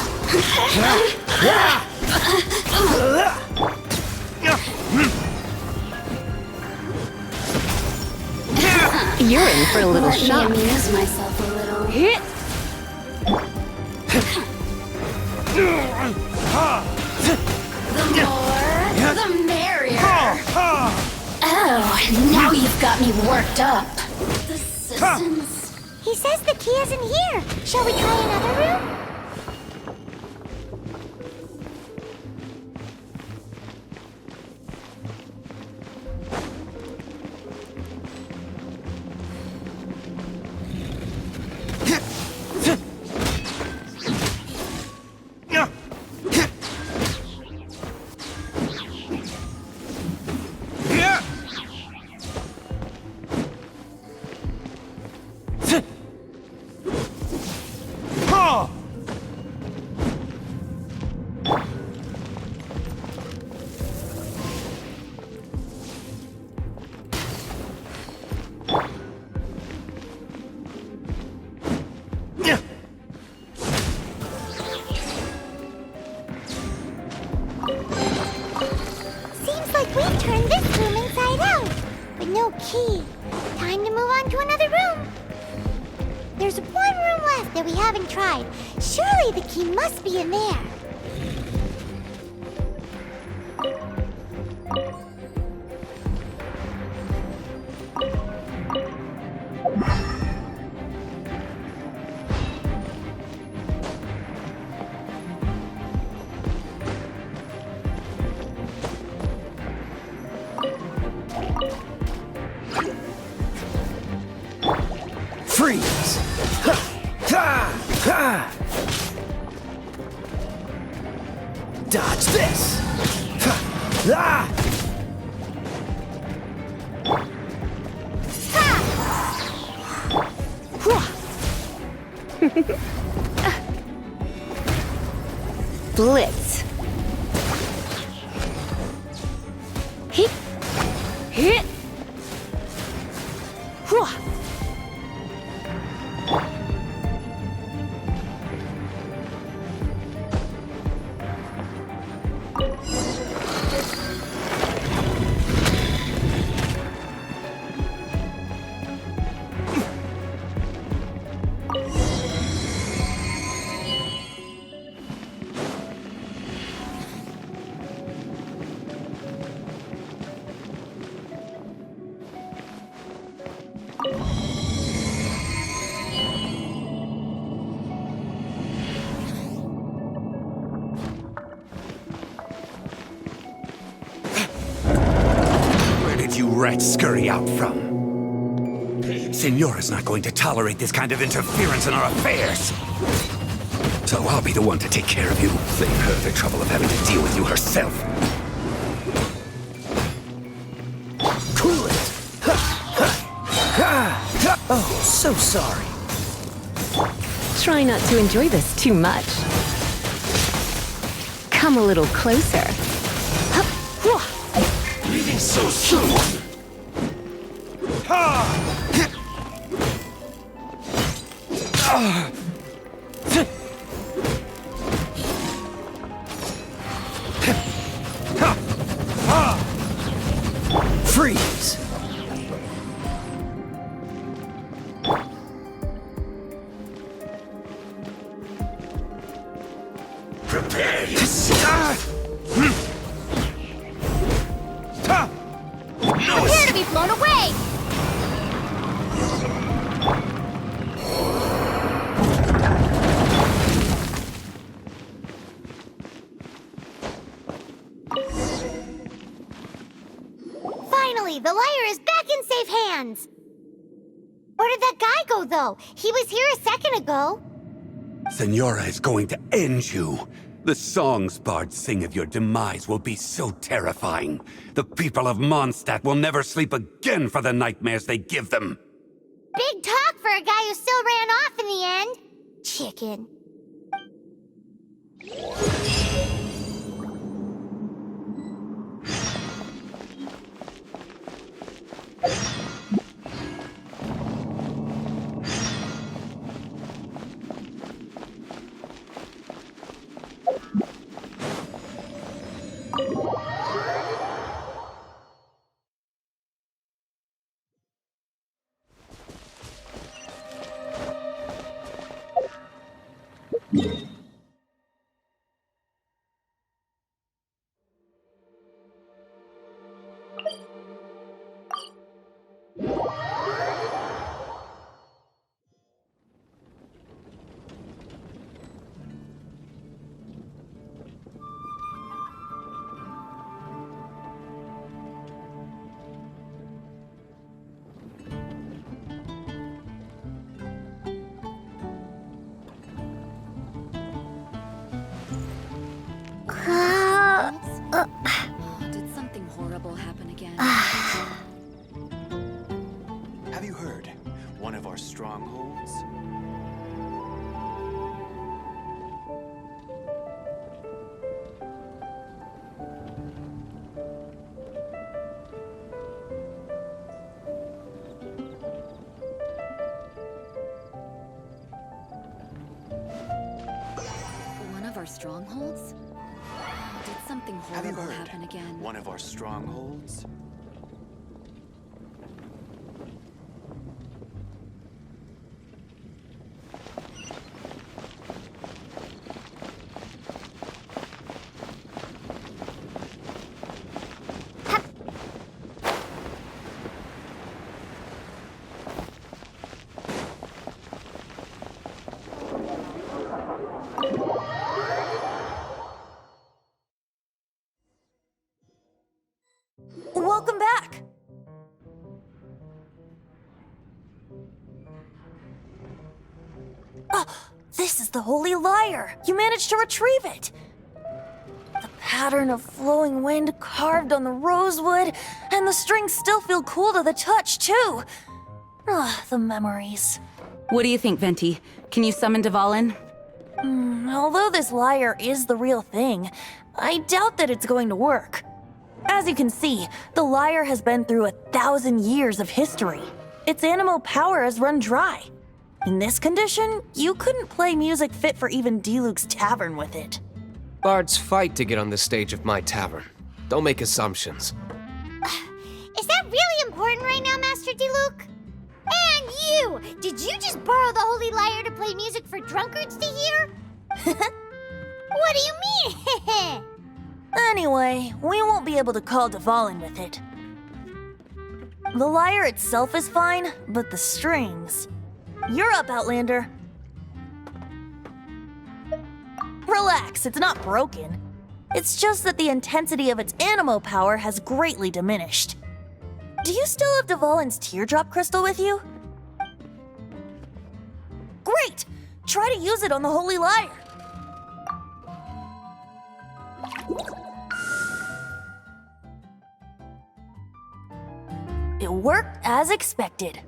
You're in for a little shock. Let me amuse myself a little. The more, the merrier. Oh, now you've got me worked up. The systems. He says the key isn't here. Shall we try another room? key. Time to move on to another room. There's one room left that we haven't tried. Surely the key must be in there. Freeze! Ha! Ha! Ha! Dodge this! Ha! Ah! Blitz. Hit. Hit. Where did you rats scurry out from? Senora's not going to tolerate this kind of interference in our affairs. So I'll be the one to take care of you. Save her the trouble of having to deal with you herself. Cool it! Ha! Ha! Ha! Oh, so sorry. Try not to enjoy this too much. Come a little closer. Leaving so soon! Freeze! Prepare yourself! Prepare to be blown away! Finally, the lyre is back in safe hands! Where did that guy go, though? He was here a second ago. Senora is going to end you. The songs bards sing of your demise will be so terrifying. The people of Mondstadt will never sleep again for the nightmares they give them. Big talk for a guy who still ran off in the end. Chicken. Did something horrible happen again? Have you heard? One of our strongholds? One of our strongholds? Did something Have you horrible heard? happen again? One of our strongholds? This is the Holy Lyre! You managed to retrieve it! The pattern of flowing wind carved on the rosewood, and the strings still feel cool to the touch, too. The memories. What do you think, Venti? Can you summon Dvalin? Although this lyre is the real thing, I doubt that it's going to work. As you can see, the lyre has been through 1,000 years of history. Its animal power has run dry. In this condition, you couldn't play music fit for even Diluc's tavern with it. Bards fight to get on the stage of my tavern. Don't make assumptions. Is that really important right now, Master Diluc? And you! Did you just borrow the Holy Lyre to play music for drunkards to hear? What do you mean? Anyway, we won't be able to call Dvalin with it. The lyre itself is fine, but the strings... You're up, Outlander. Relax, it's not broken. It's just that the intensity of its animo power has greatly diminished. Do you still have Dvalin's teardrop crystal with you? Great! Try to use it on the Holy Lyre. It worked as expected.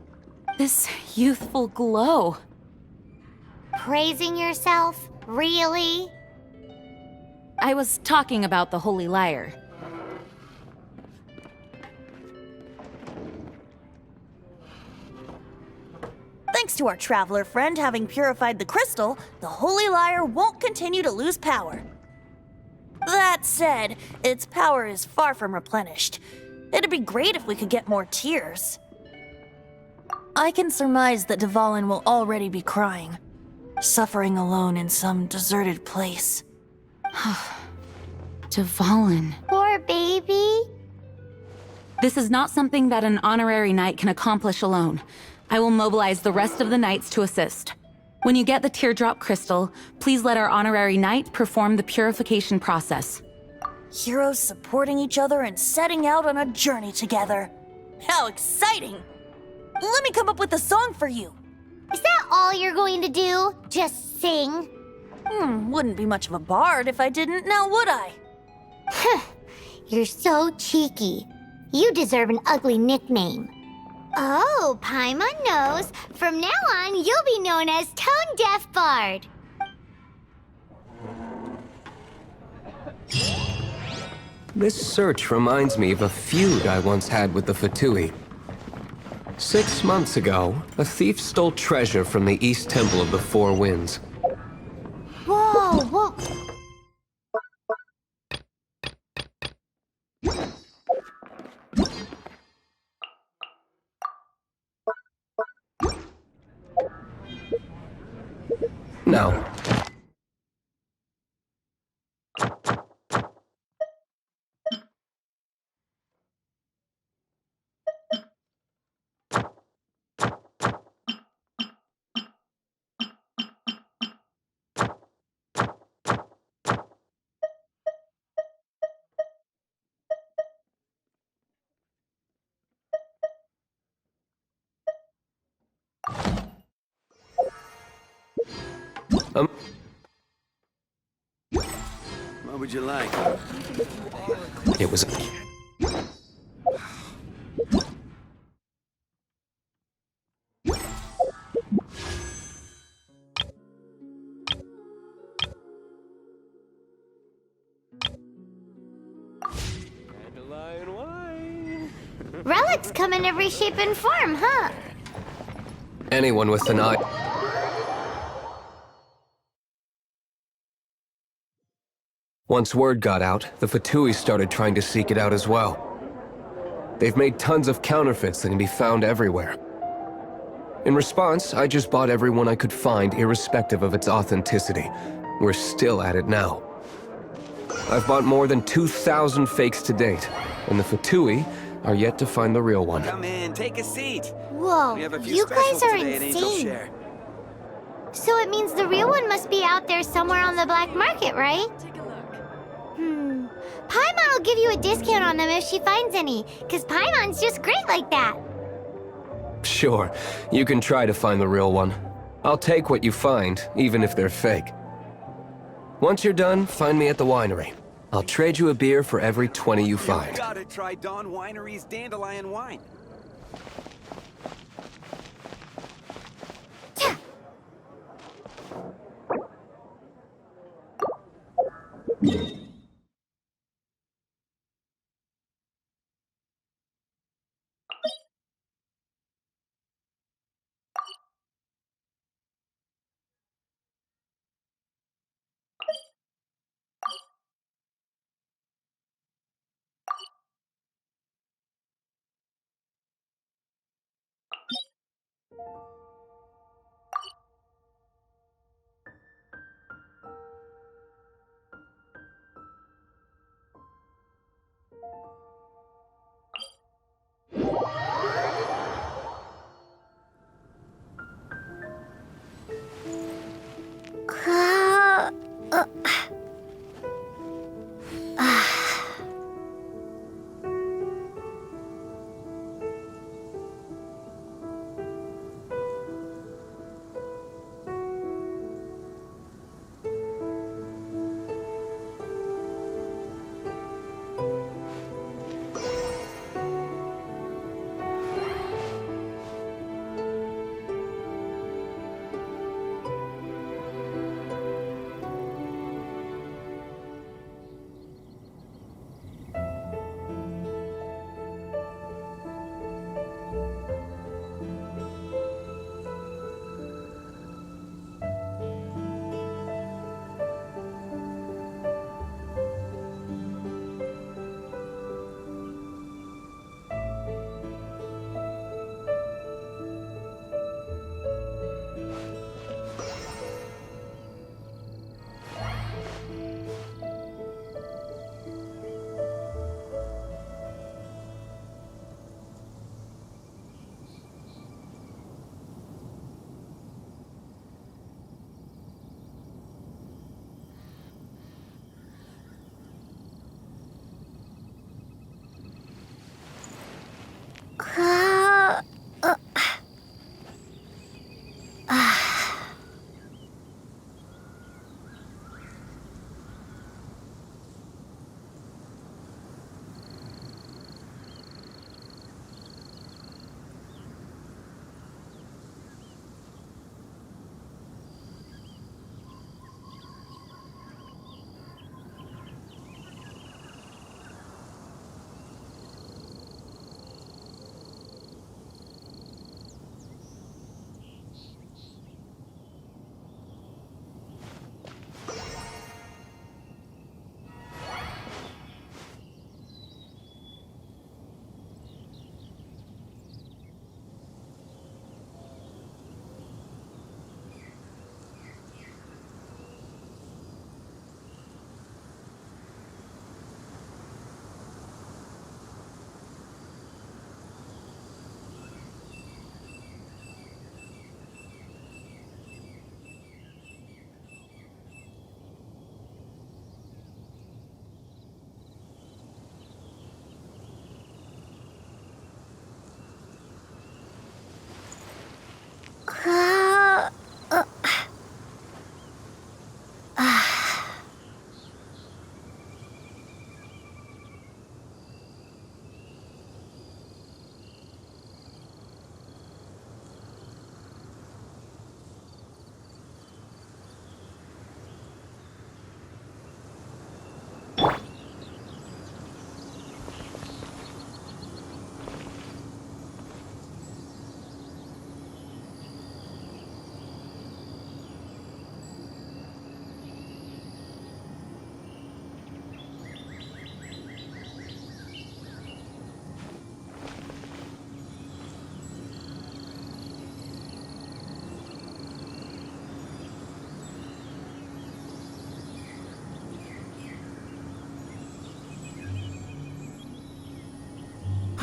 This youthful glow. Praising yourself? Really? I was talking about the Holy Lyre. Thanks to our traveler friend having purified the crystal, the Holy Lyre won't continue to lose power. That said, its power is far from replenished. It'd be great if we could get more tears. I can surmise that Dvalin will already be crying, suffering alone in some deserted place. Dvalin. Poor baby. This is not something that an honorary knight can accomplish alone. I will mobilize the rest of the knights to assist. When you get the teardrop crystal, please let our honorary knight perform the purification process. Heroes supporting each other and setting out on a journey together. How exciting! Let me come up with a song for you. Is that all you're going to do? Just sing? Wouldn't be much of a bard if I didn't, now would I? You're so cheeky. You deserve an ugly nickname. Oh, Paimon knows. From now on, you'll be known as Tone Deaf Bard. This search reminds me of a feud I once had with the Fatui. 6 months ago, a thief stole treasure from the East Temple of the Four Winds. Whoa. Now, What would you like? it was... Relics come in every shape and form, huh? Anyone with an eye... Once word got out, the Fatui started trying to seek it out as well. They've made tons of counterfeits that can be found everywhere. In response, I just bought everyone I could find, irrespective of its authenticity. We're still at it now. I've bought more than 2,000 fakes to date, and the Fatui are yet to find the real one. Come in, take a seat. Whoa, We have a few you guys specials are today at Angel insane. Share. So it means the real one must be out there somewhere on the black market, right? Paimon will give you a discount on them if she finds any, because Paimon's just great like that. Sure, you can try to find the real one. I'll take what you find, even if they're fake. Once you're done, find me at the winery. I'll trade you a beer for every 20 you find. You gotta try Dawn Winery's Dandelion wine.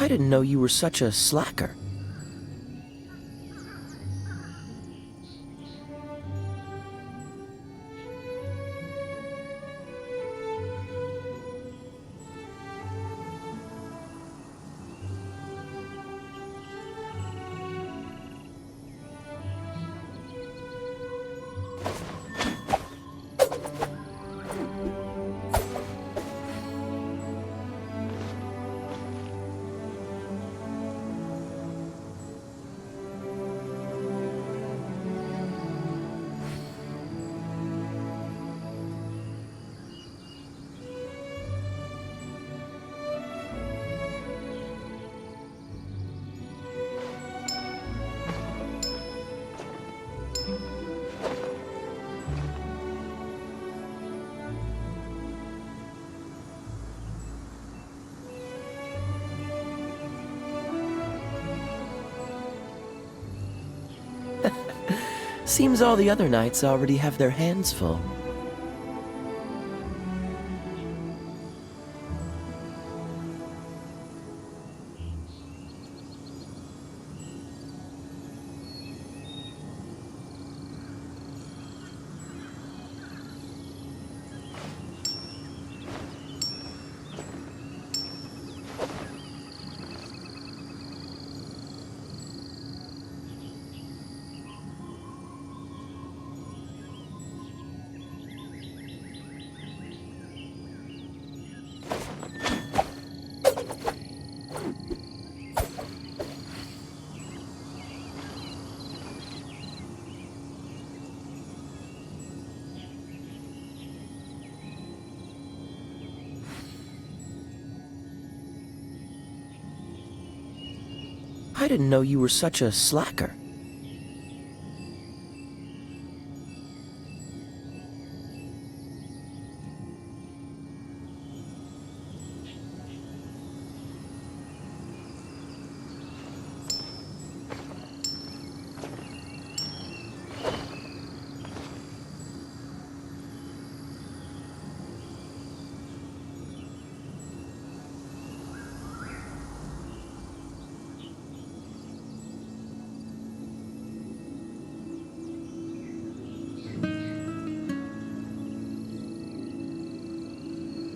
I didn't know you were such a slacker. Seems all the other knights already have their hands full. I didn't know you were such a slacker.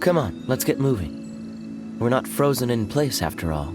Come on, let's get moving. We're not frozen in place after all.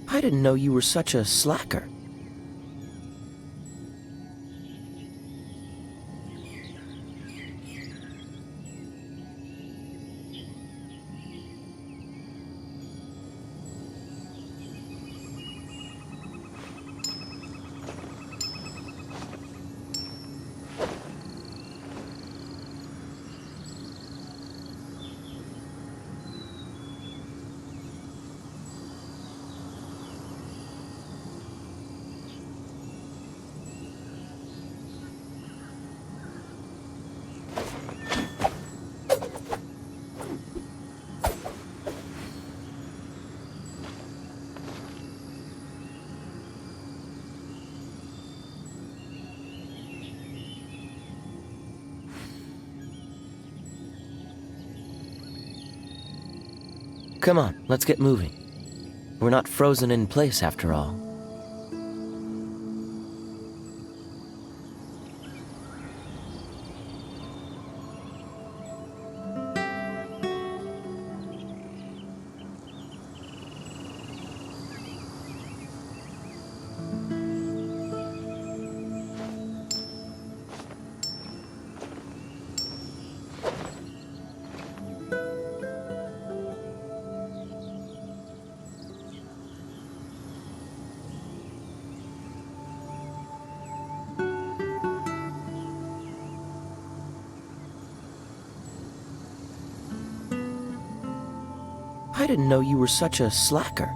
I didn't know you were such a slacker. Come on, let's get moving. We're not frozen in place after all. I didn't know you were such a slacker.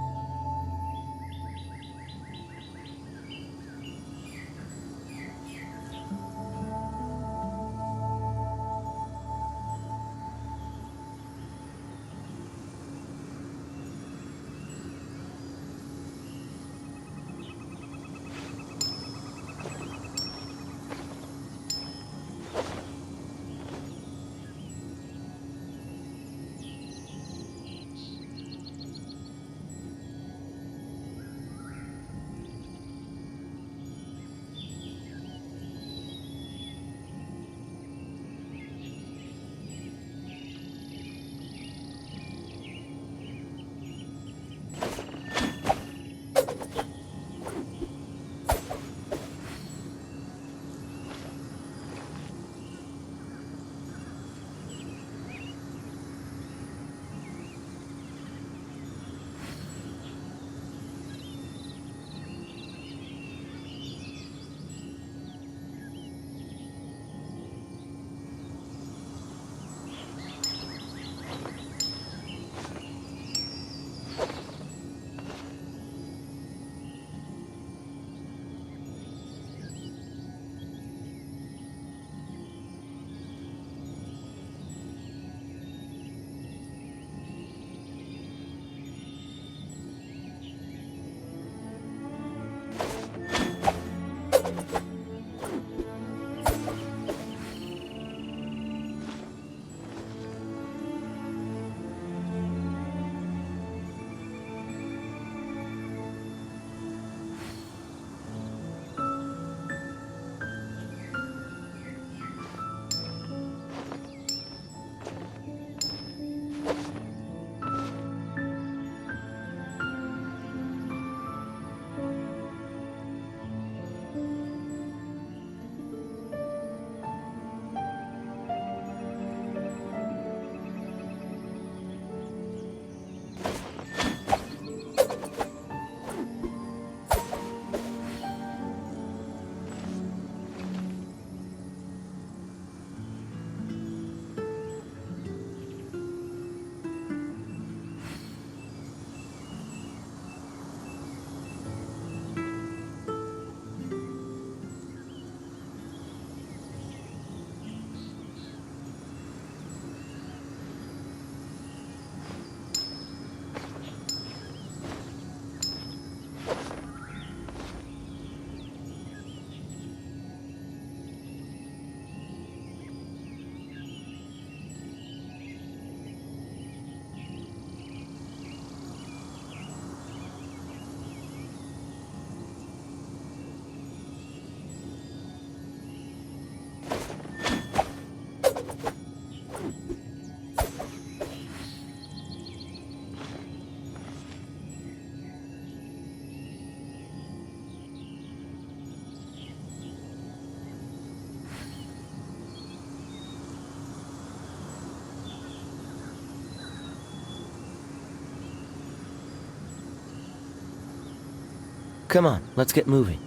Come on, let's get moving.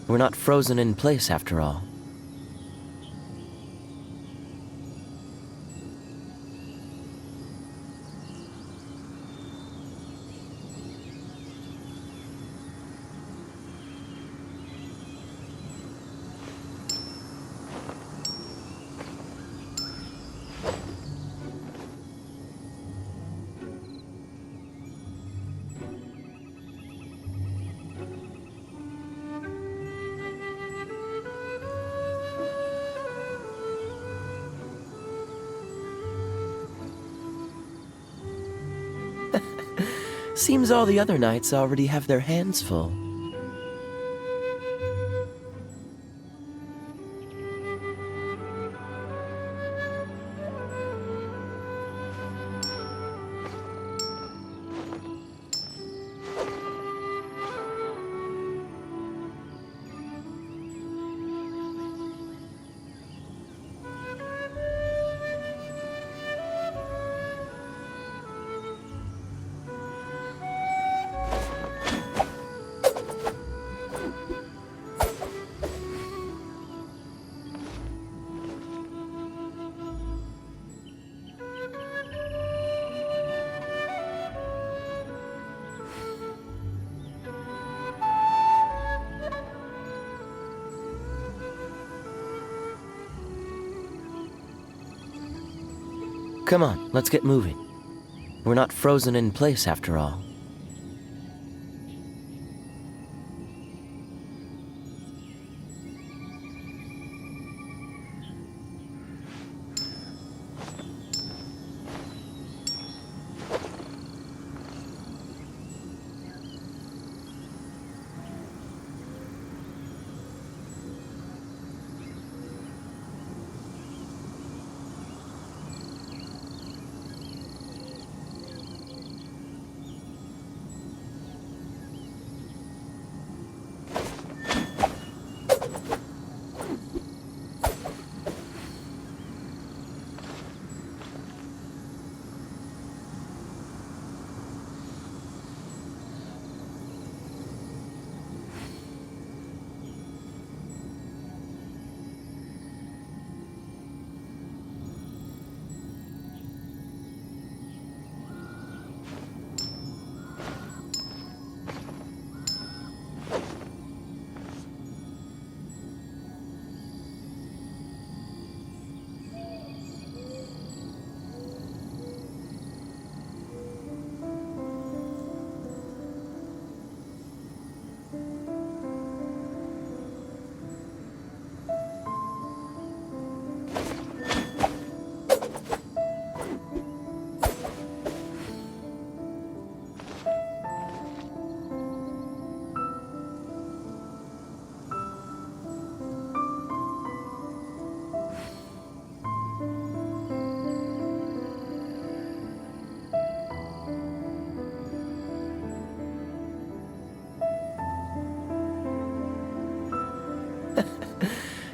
We're not frozen in place after all. Seems all the other knights already have their hands full. Come on, let's get moving. We're not frozen in place after all.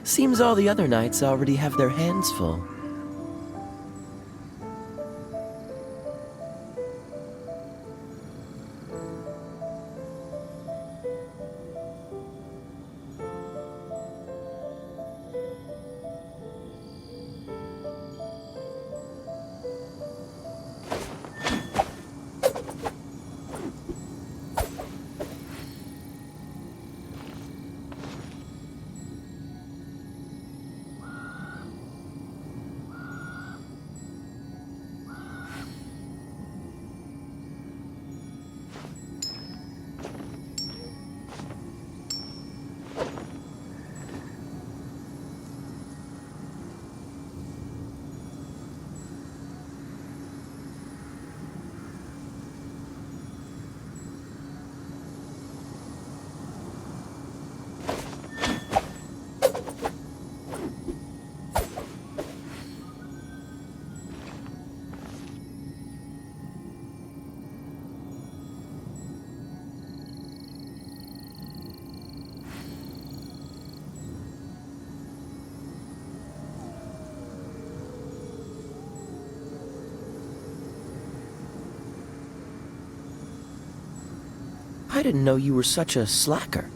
Seems all the other knights already have their hands full. I didn't know you were such a slacker.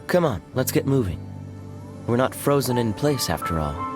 Come on, let's get moving. We're not frozen in place after all.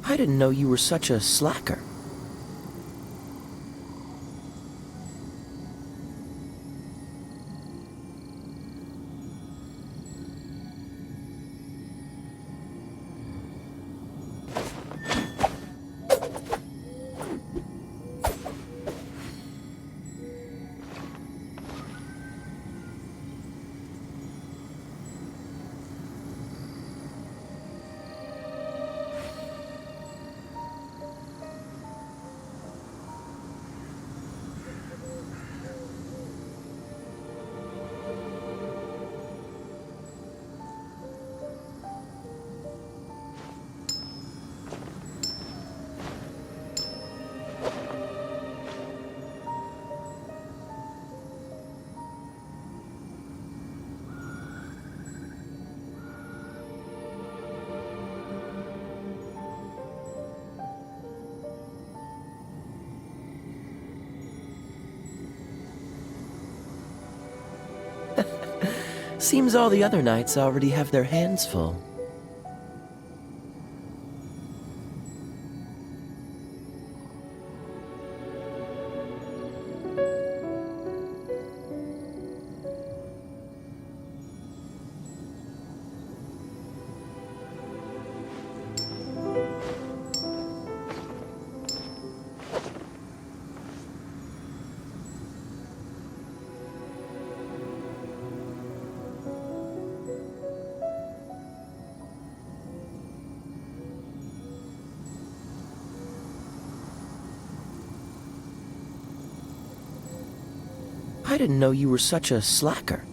I didn't know you were such a slacker. Seems all the other knights already have their hands full. I didn't know you were such a slacker.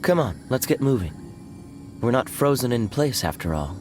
Come on, let's get moving. We're not frozen in place after all.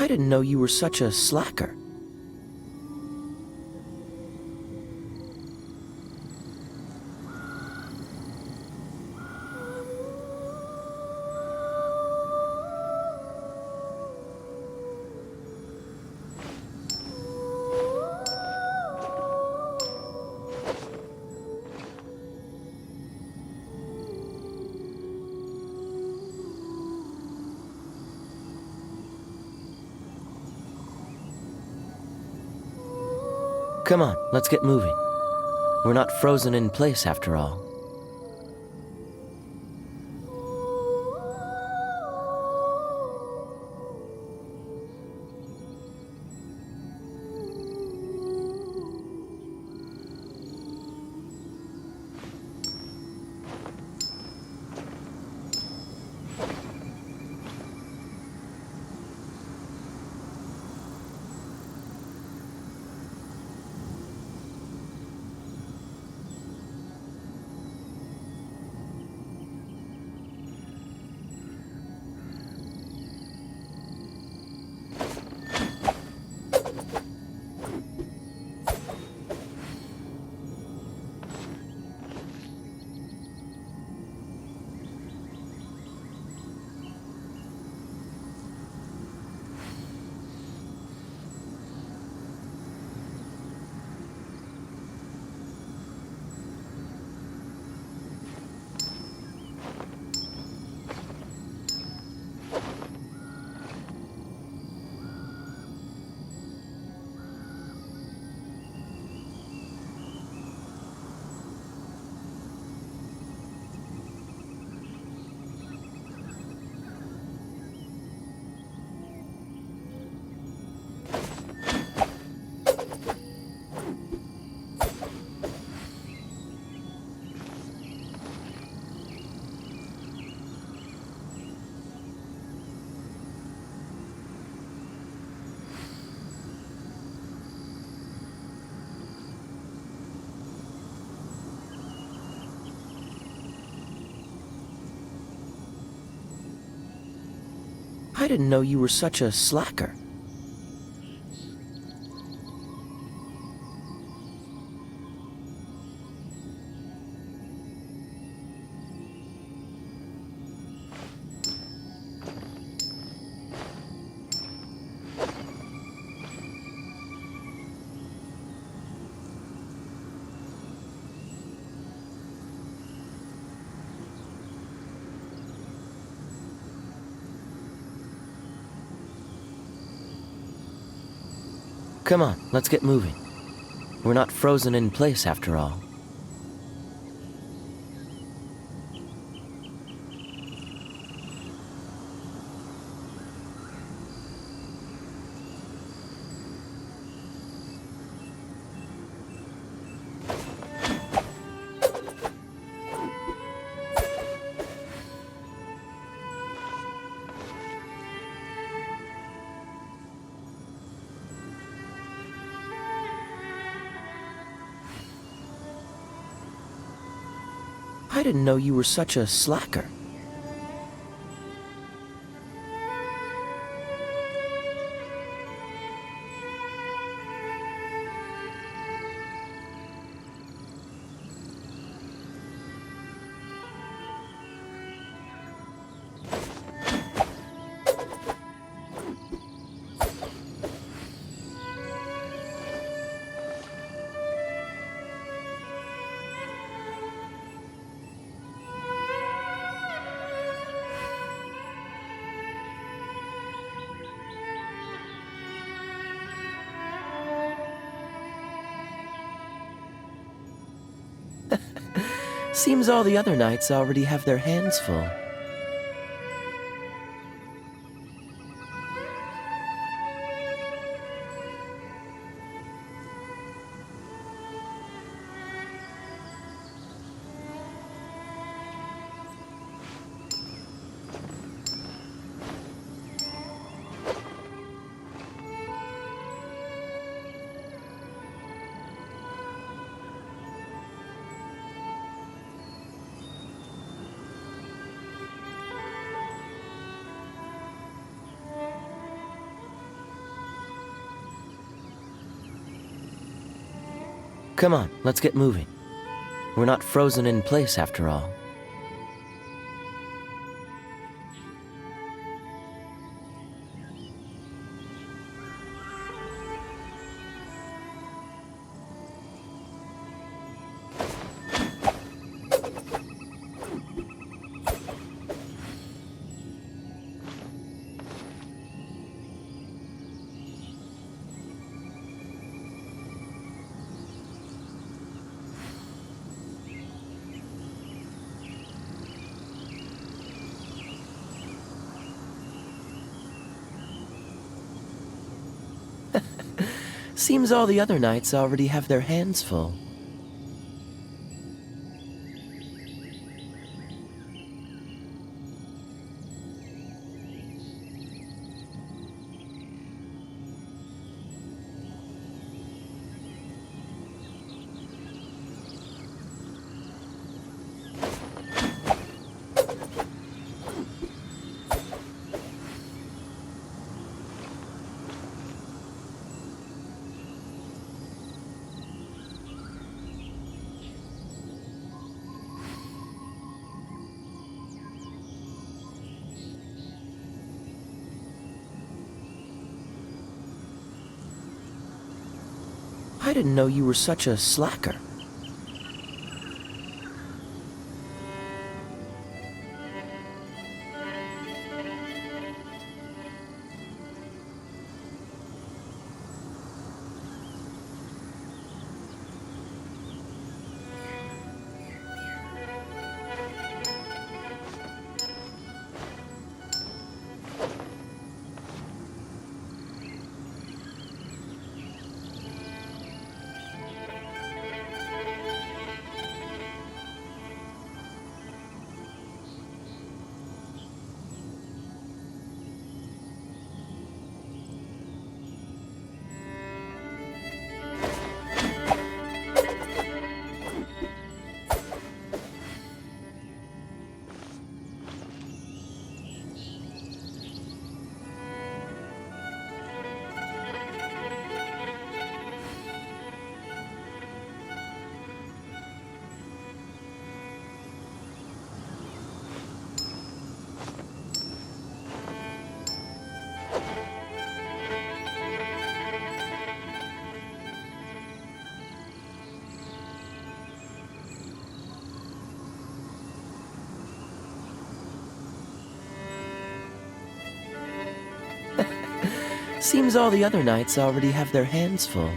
I didn't know you were such a slacker. Come on, let's get moving. We're not frozen in place after all. I didn't know you were such a slacker. Come on, let's get moving. We're not frozen in place after all. I didn't know you were such a slacker. Seems all the other knights already have their hands full. Come on, let's get moving. We're not frozen in place after all. Seems all the other knights already have their hands full. I didn't know you were such a slacker. Seems all the other knights already have their hands full.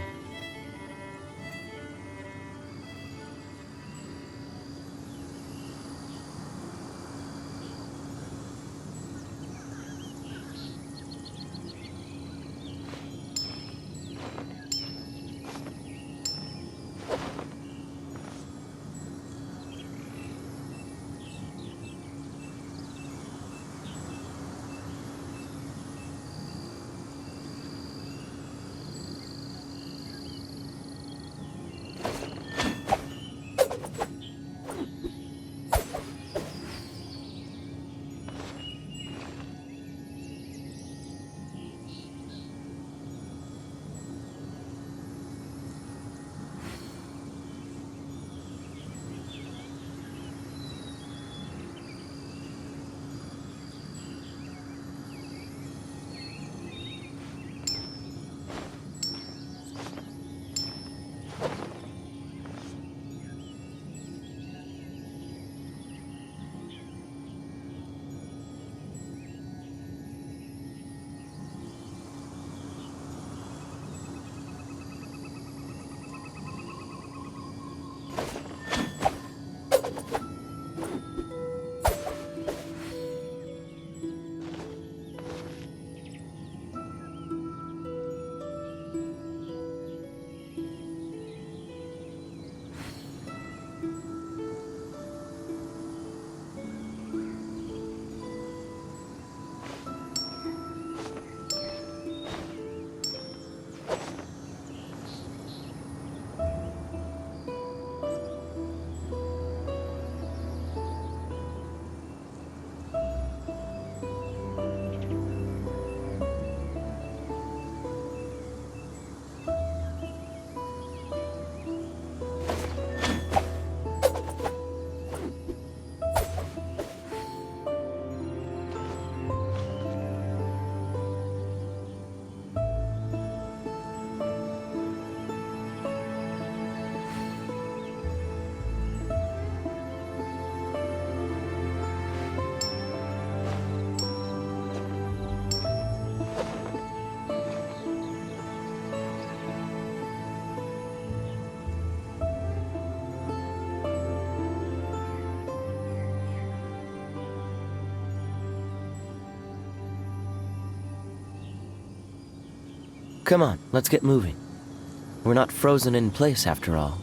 Come on, let's get moving. We're not frozen in place after all.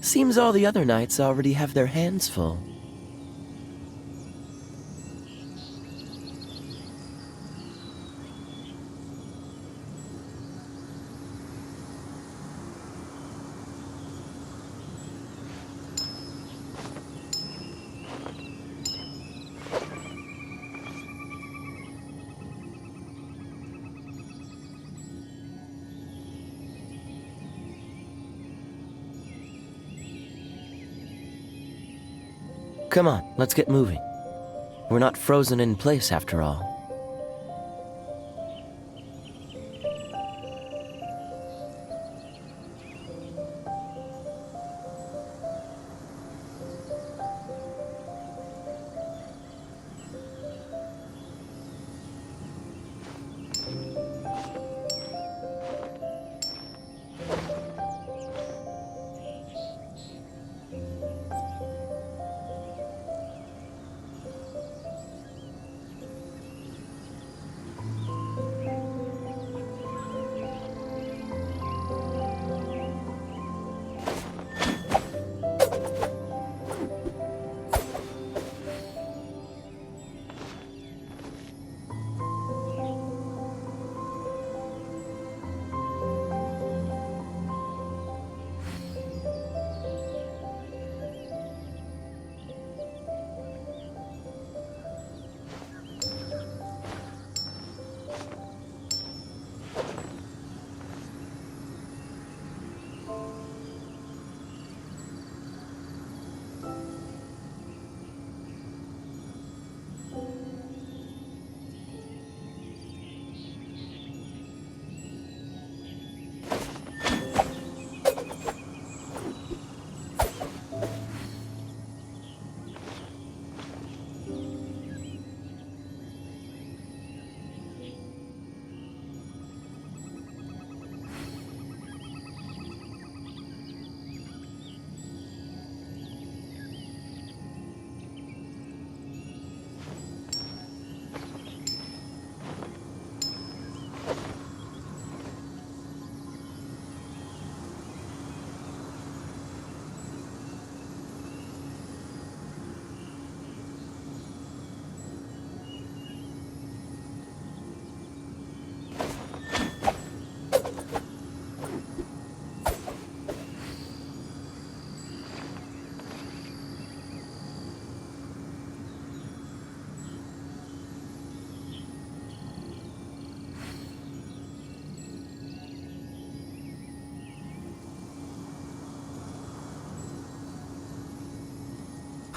Seems all the other knights already have their hands full. Come on, let's get moving. We're not frozen in place after all.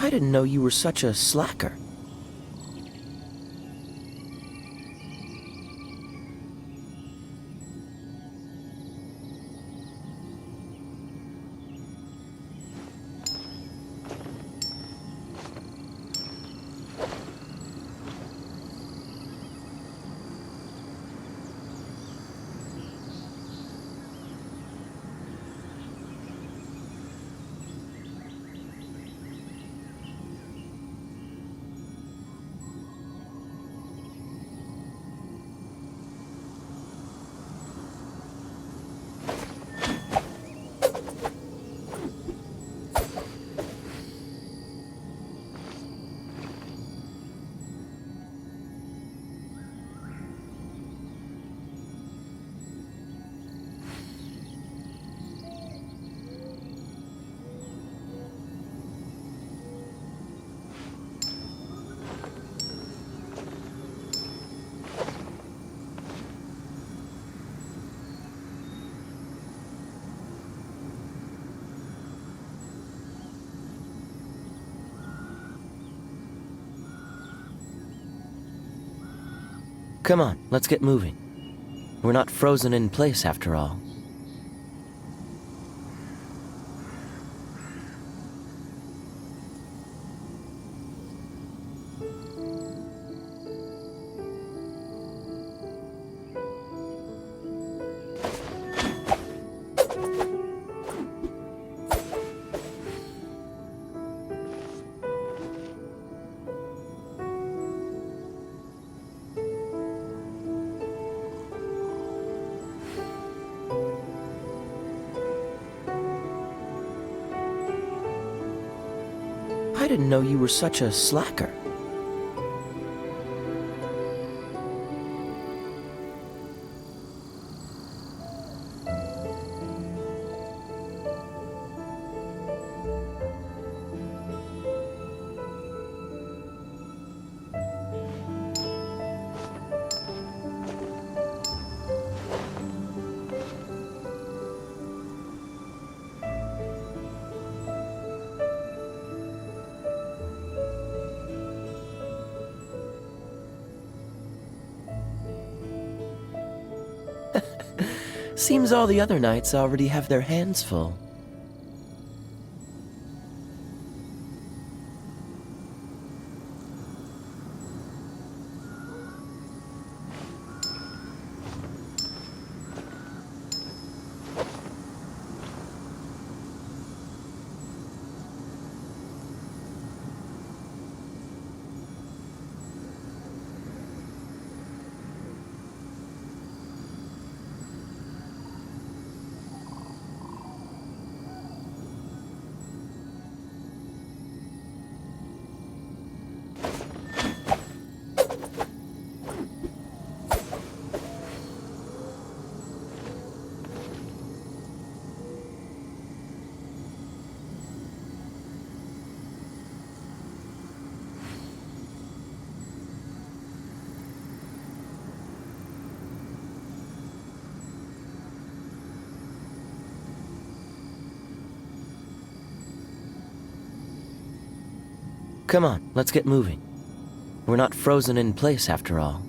I didn't know you were such a slacker. Come on, let's get moving. We're not frozen in place after all. I didn't know you were such a slacker. Seems all the other knights already have their hands full. Come on, let's get moving. We're not frozen in place after all.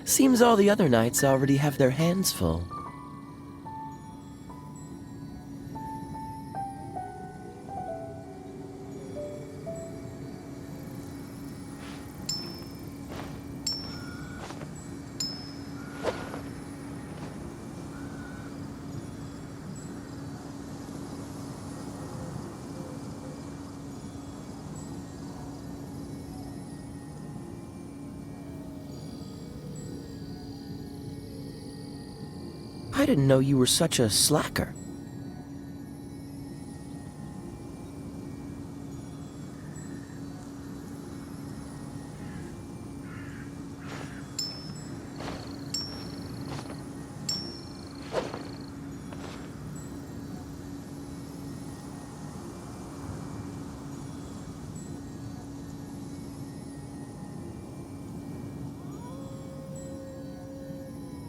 Seems all the other knights already have their hands full. I didn't know you were such a slacker.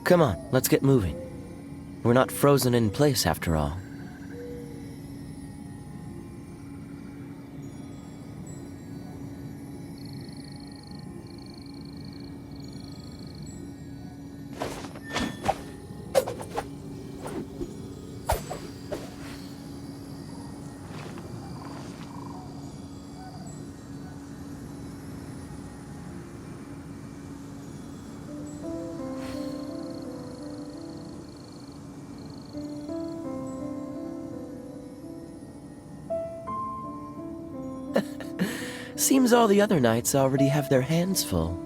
Come on, let's get moving. We're not frozen in place after all. Seems all the other knights already have their hands full.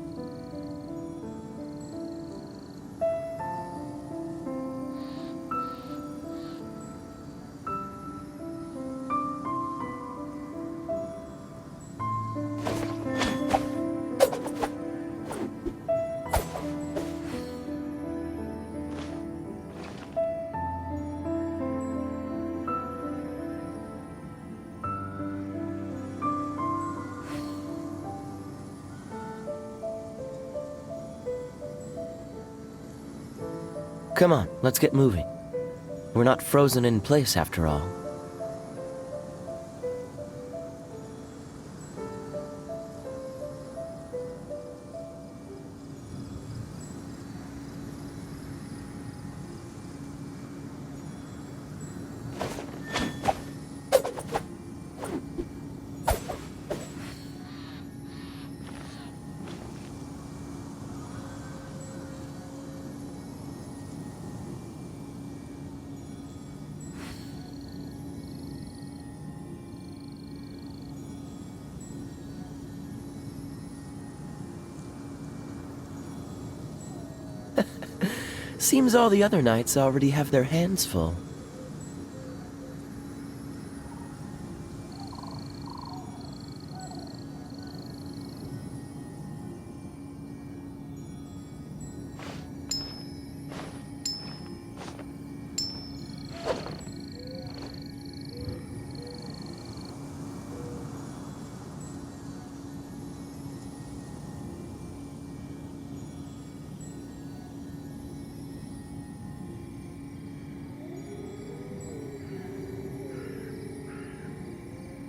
Come on, let's get moving. We're not frozen in place after all. Seems all the other knights already have their hands full.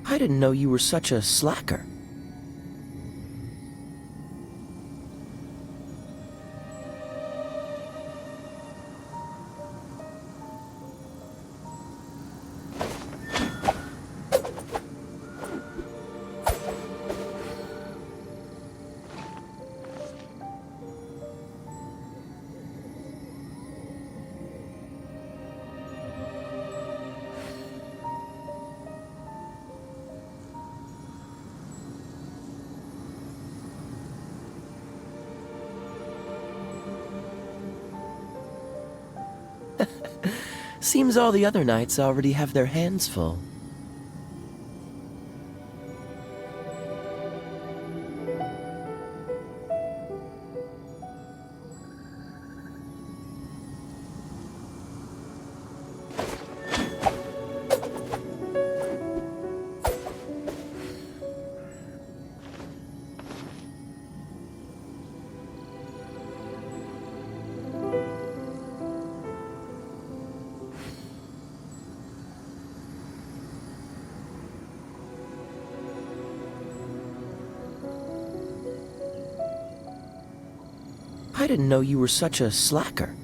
I didn't know you were such a slacker. Seems all the other knights already have their hands full. I didn't know you were such a slacker.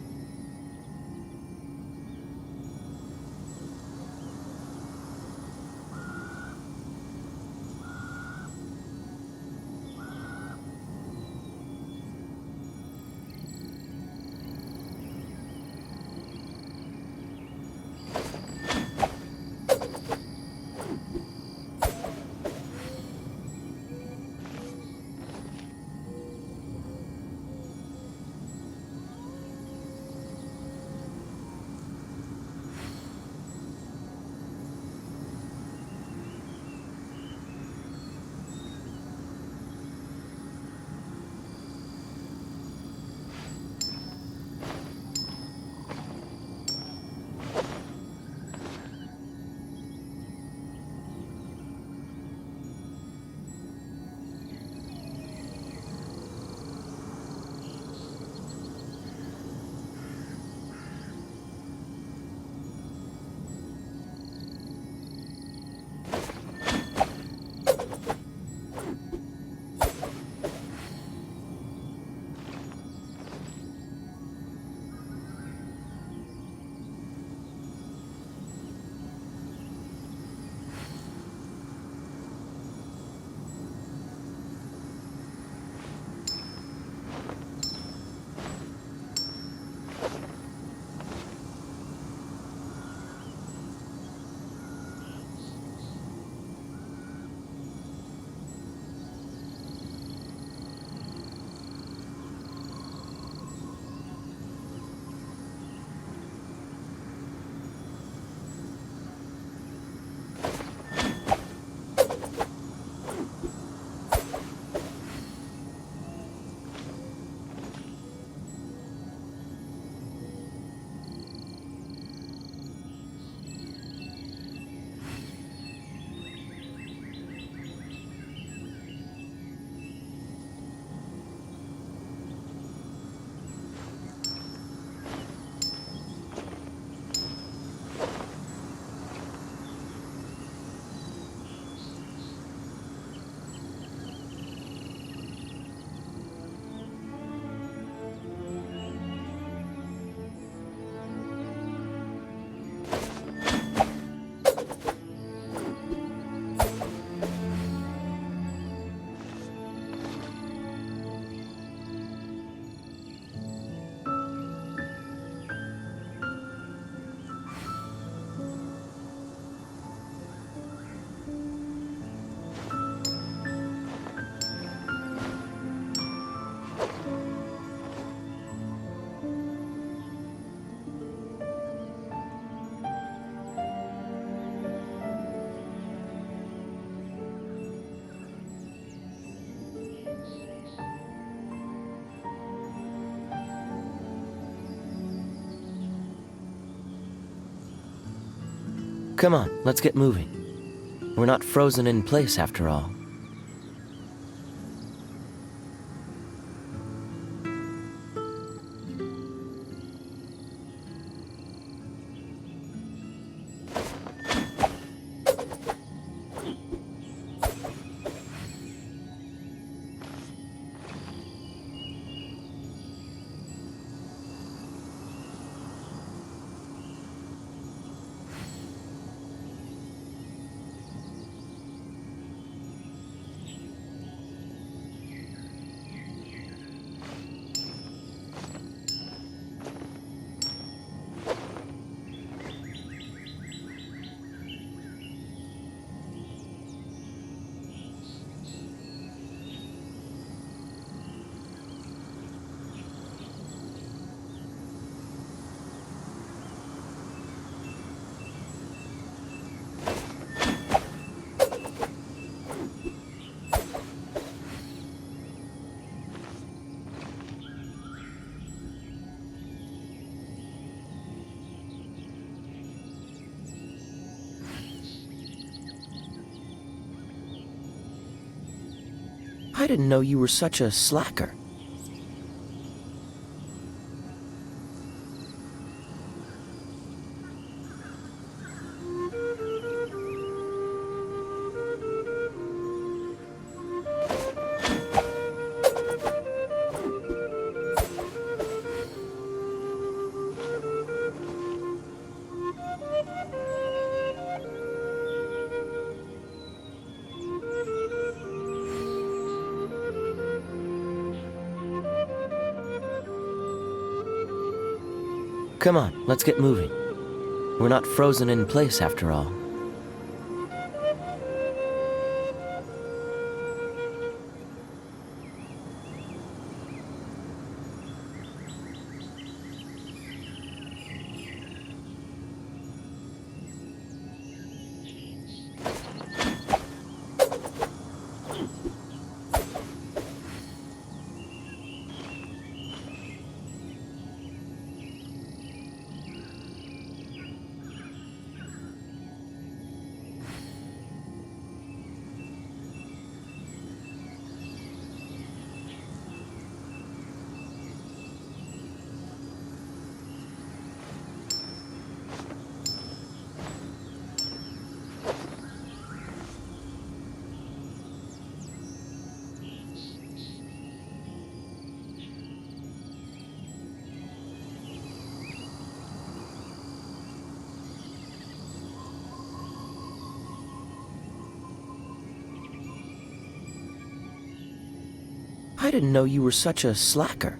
Come on, let's get moving. We're not frozen in place after all. I didn't know you were such a slacker. Come on, let's get moving. We're not frozen in place after all. I didn't know you were such a slacker.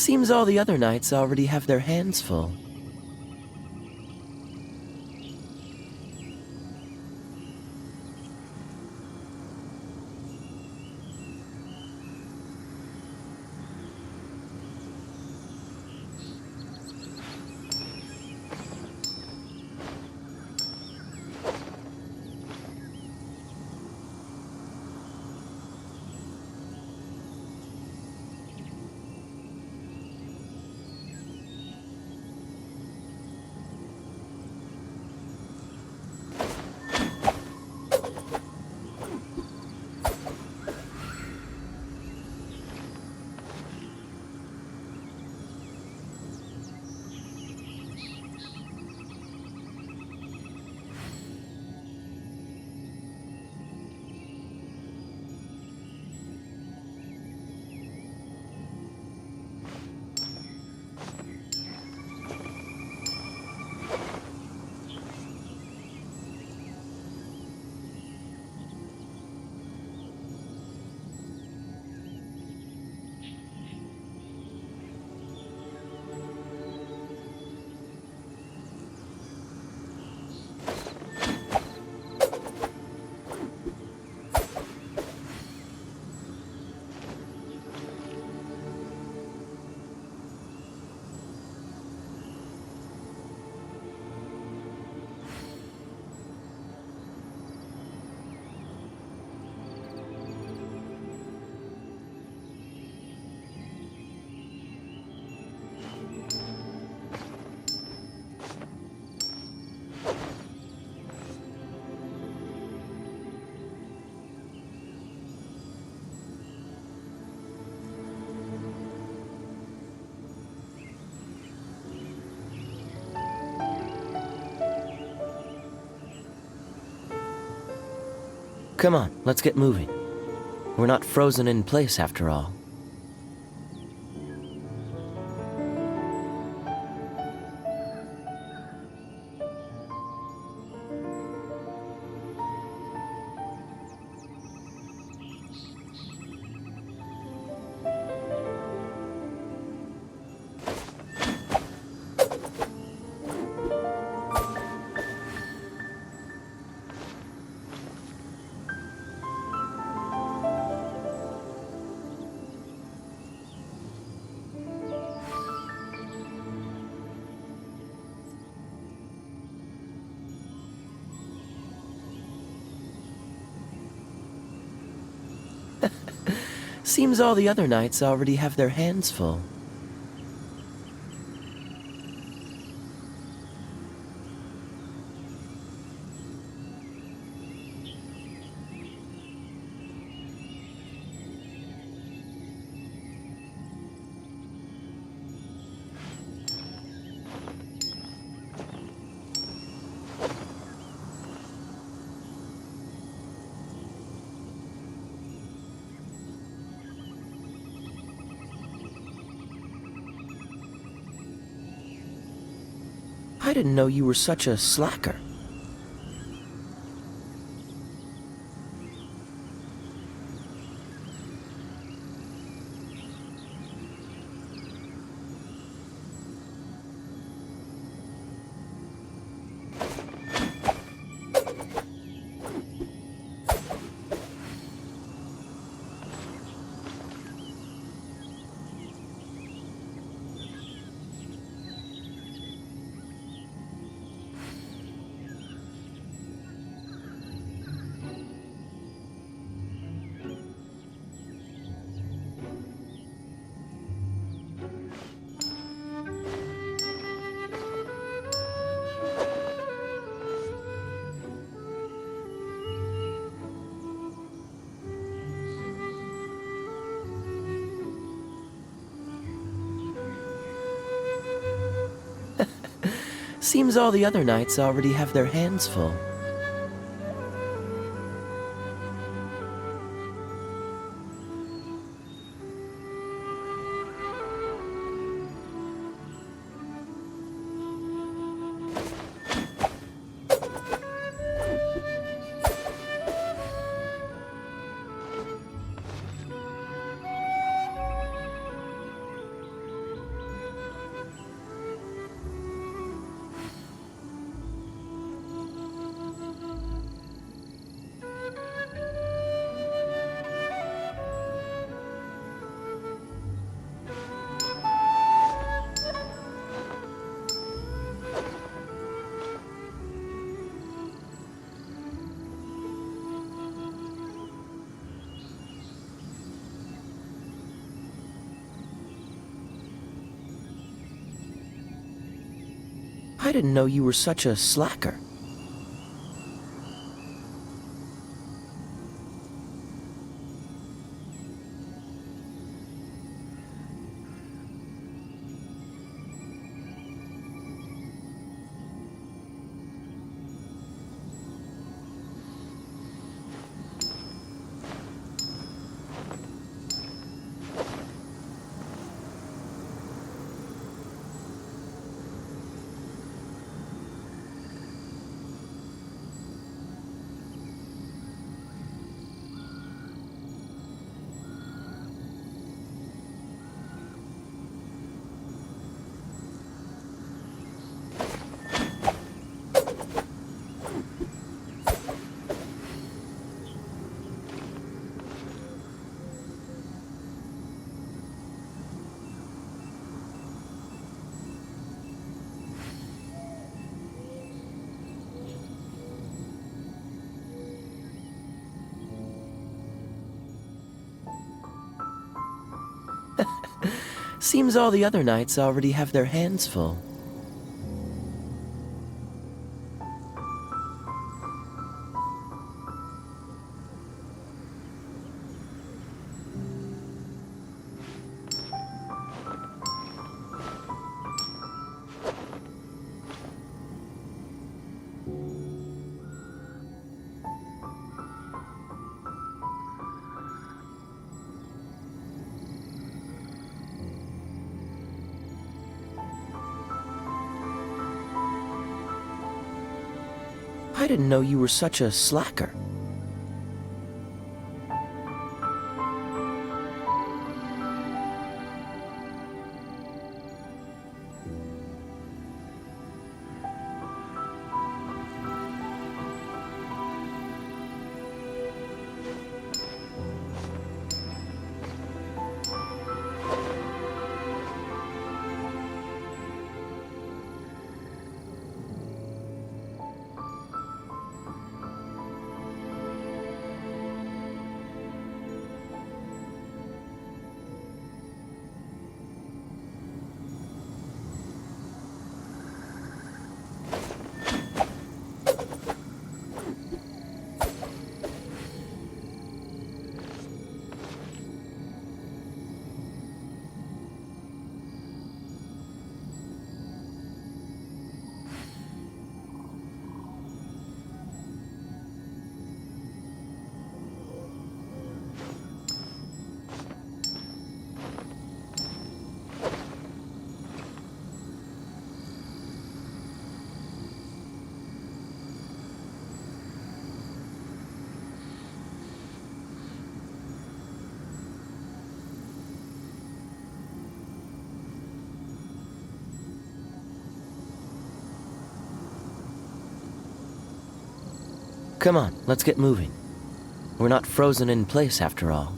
Seems all the other knights already have their hands full. Come on, let's get moving. We're not frozen in place after all. Seems all the other knights already have their hands full. I didn't know you were such a slacker. Seems all the other knights already have their hands full. I didn't know you were such a slacker. Seems all the other knights already have their hands full. I didn't know you were such a slacker. Come on, let's get moving. We're not frozen in place after all.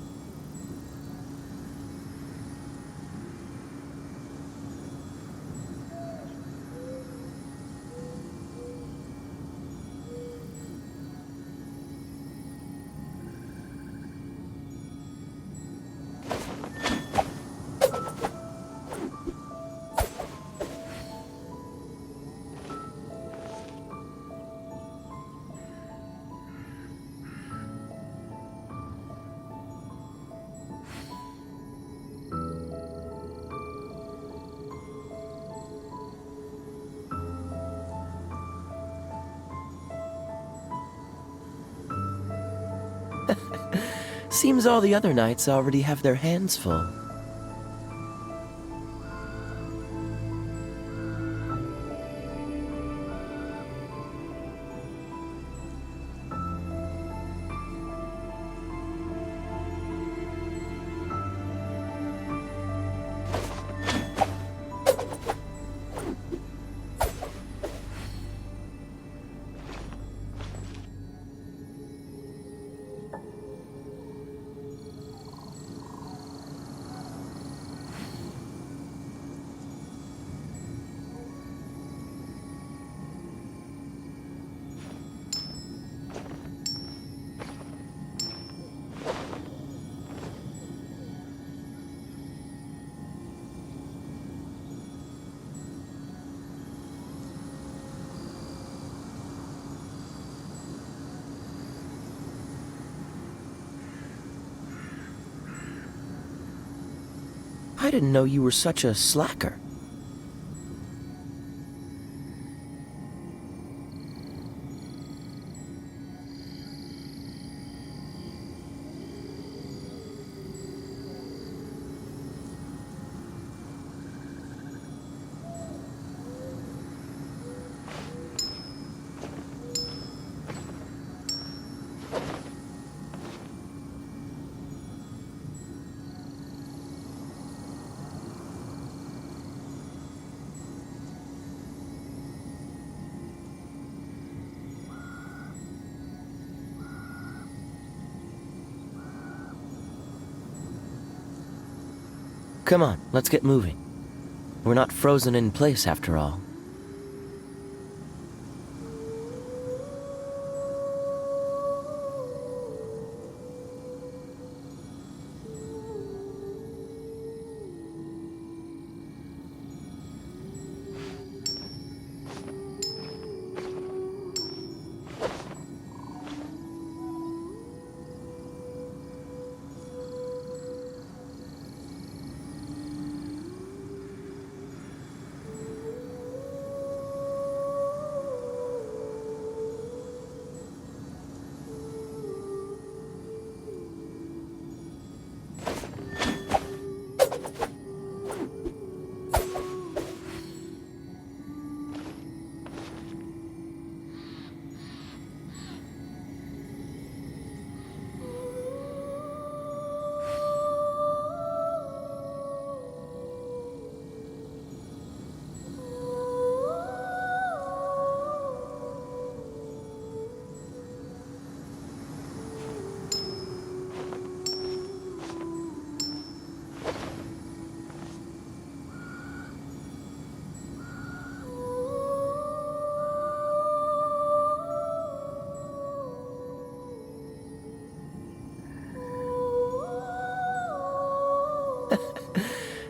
Seems all the other knights already have their hands full. I didn't know you were such a slacker. Come on, let's get moving. We're not frozen in place after all.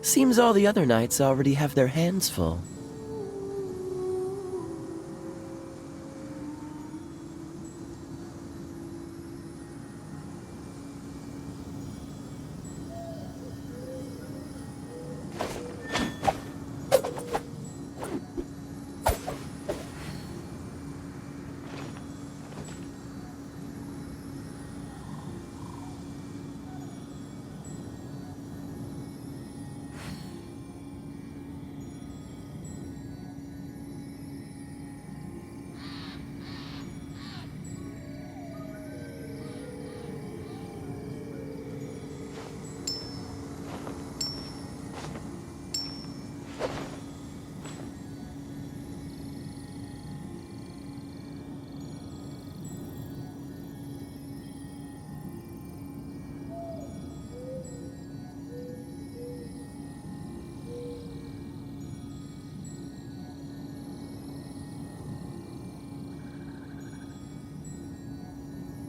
Seems all the other knights already have their hands full.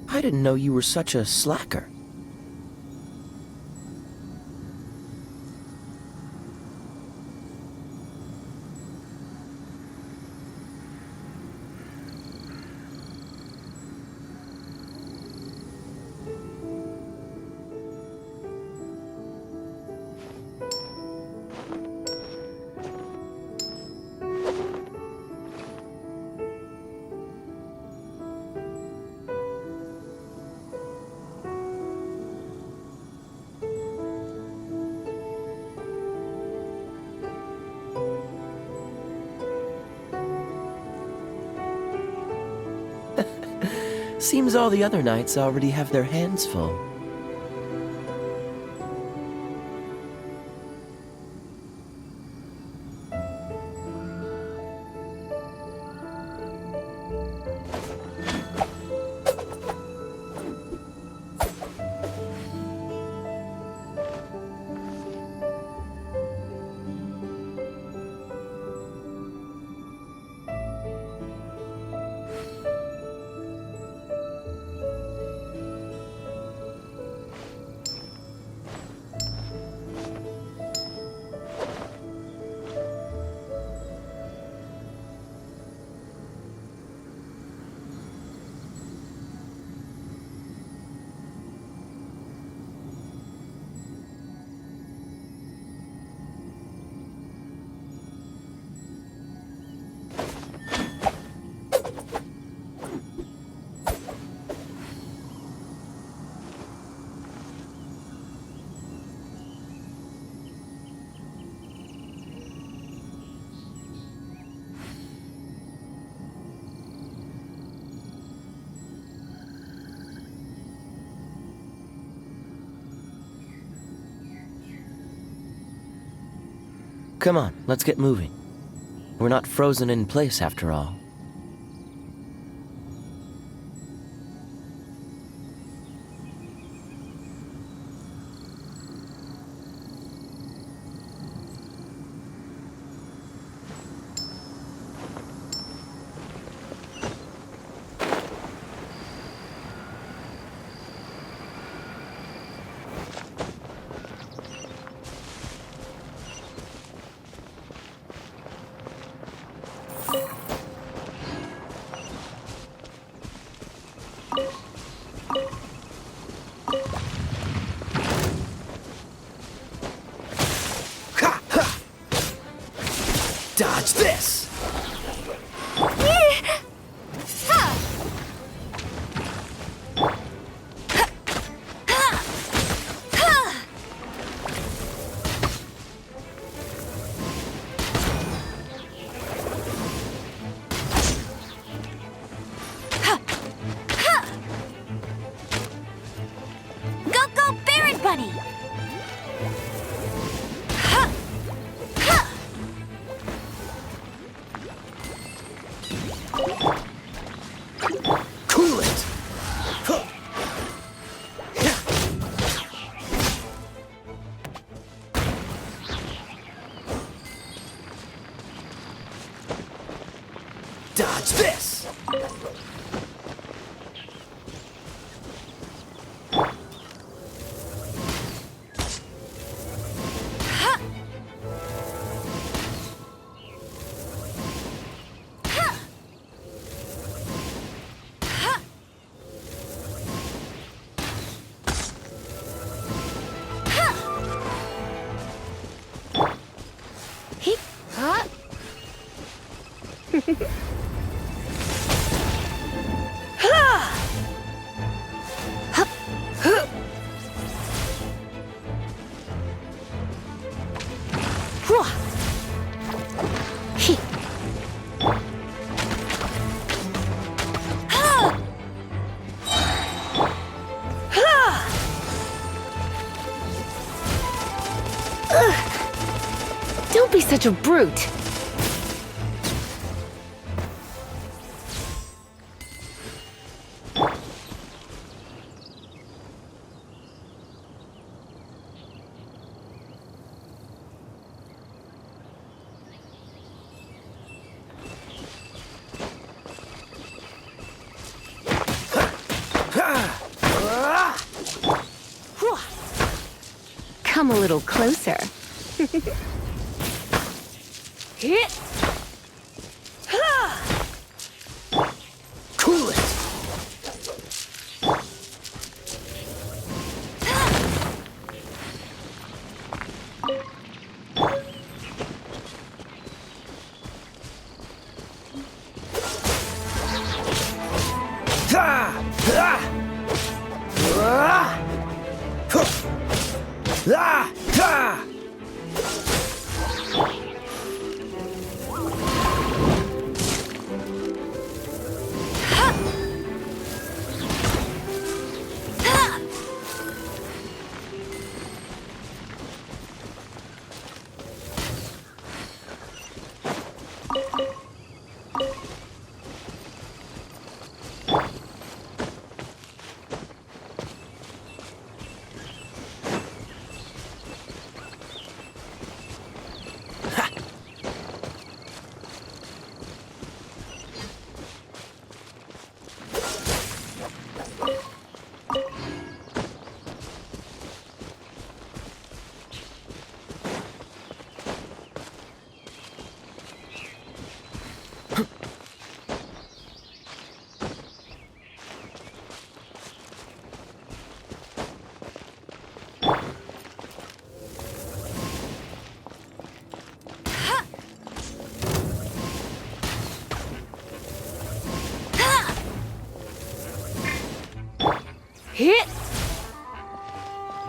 I didn't know you were such a slacker. Seems all the other knights already have their hands full. Come on, let's get moving. We're not frozen in place after all. Dodge this! Go, Barret Bunny! Cool it! Dodge this! Don't be such a brute. Come a little closer. Cool it!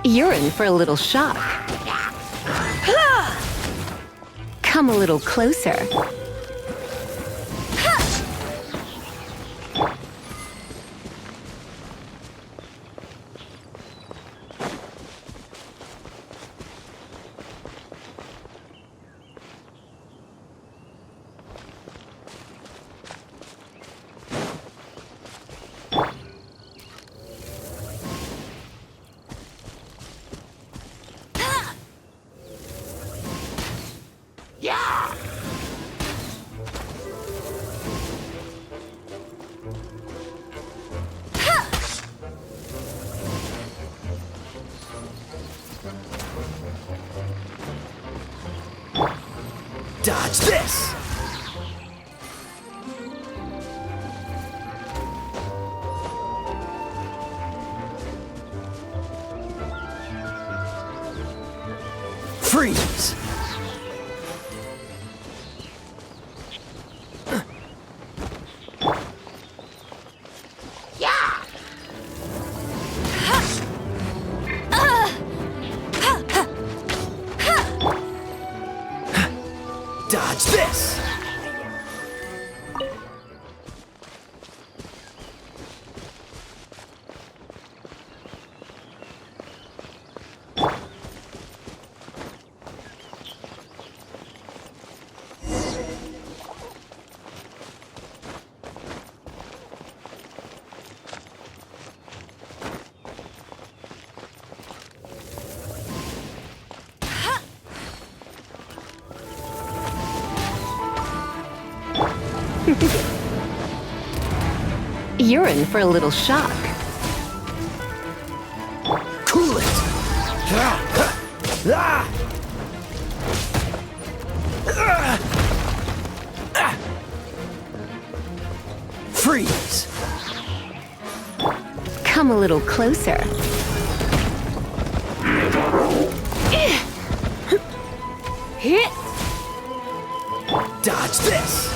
You're in for a little shock. Come a little closer. Dodge this! Freeze! Dodge this! You're in for a little shock. Cool it! Freeze! Come a little closer. Dodge this!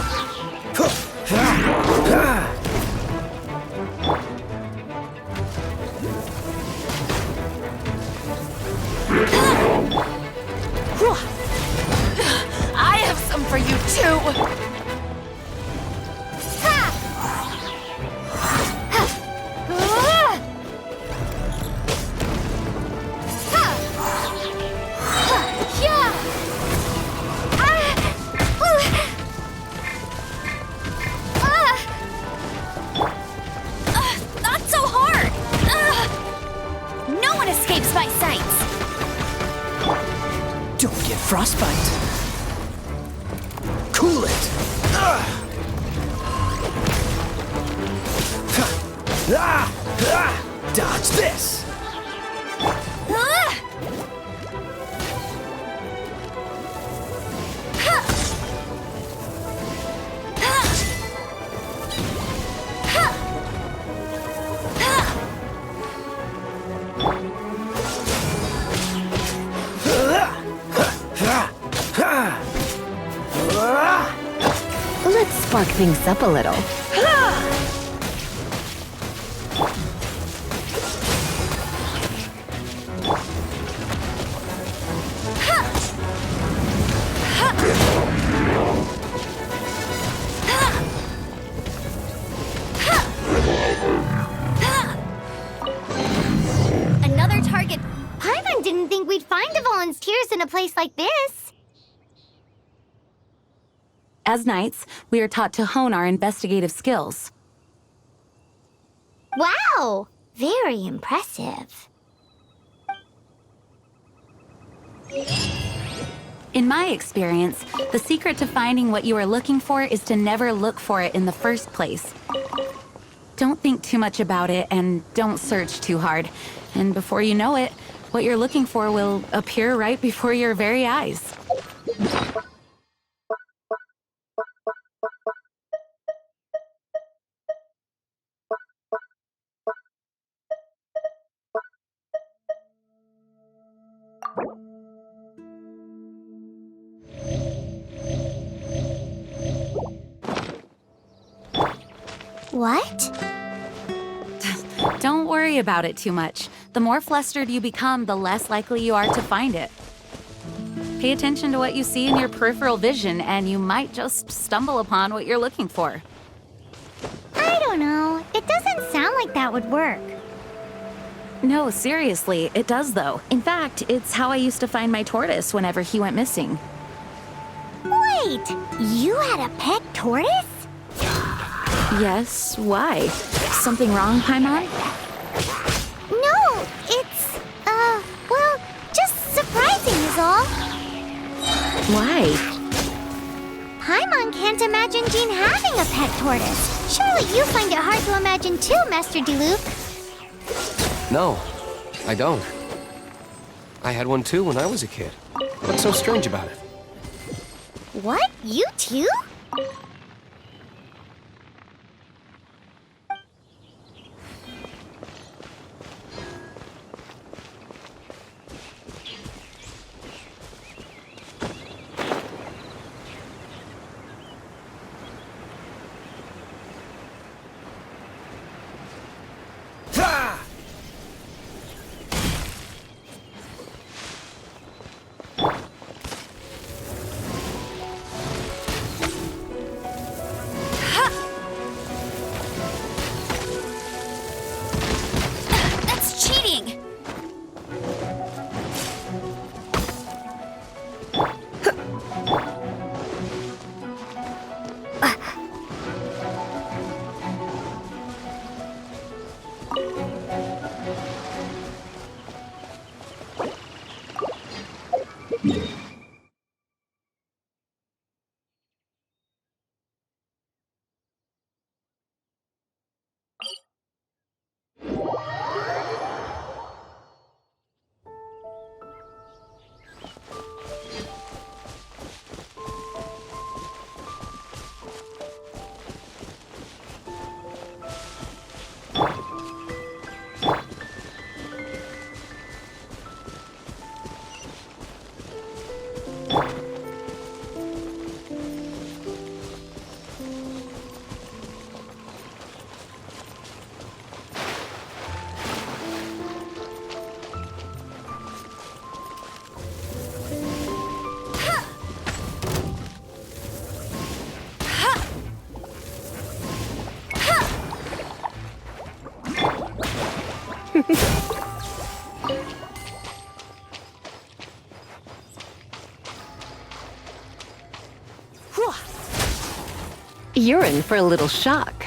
I have some for you too! Not so hard! No one escapes my sights! Don't get frostbite. Cool it! Dodge this! Let's spark things up a little. Another target. Paimon didn't think we'd find the volunteers in a place like this. As knights, we are taught to hone our investigative skills. Wow! Very impressive. In my experience, the secret to finding what you are looking for is to never look for it in the first place. Don't think too much about it and don't search too hard. And before you know it, what you're looking for will appear right before your very eyes. What? Don't worry about it too much. The more flustered you become, the less likely you are to find it. Pay attention to what you see in your peripheral vision, and you might just stumble upon what you're looking for. I don't know. It doesn't sound like that would work. No, seriously, it does though. In fact, it's how I used to find my tortoise whenever he went missing. Wait! You had a pet tortoise? Yes, why? Something wrong, Paimon? No, it's, well, just surprising is all. Why? Paimon can't imagine Jean having a pet tortoise. Surely you find it hard to imagine too, Master Diluc. No, I don't. I had one too when I was a kid. What's so strange about it? What? You too? That's cheating! You're in for a little shock.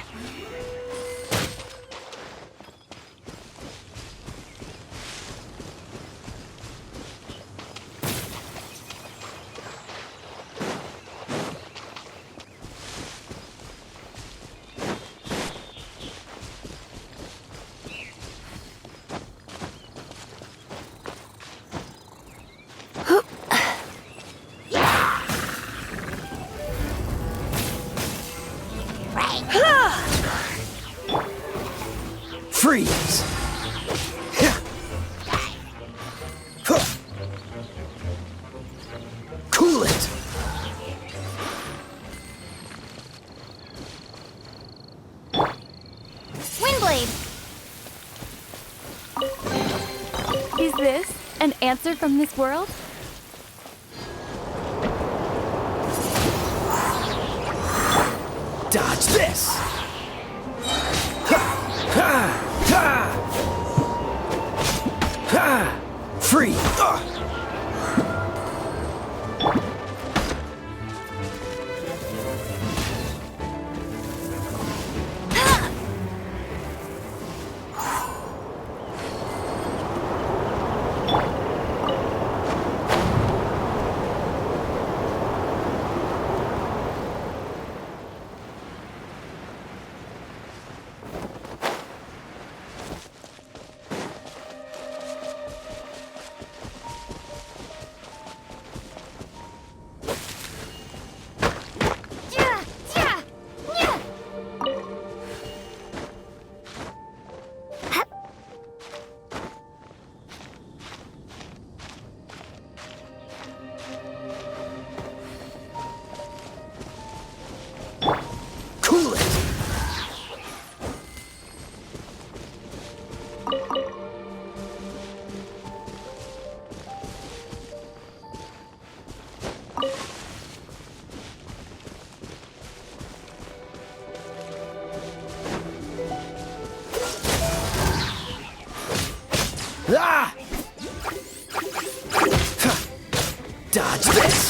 Freeze! Cool it! Windblade! Is this an answer from this world? Dodge this! Free! Cool it! Ah! Dodge this!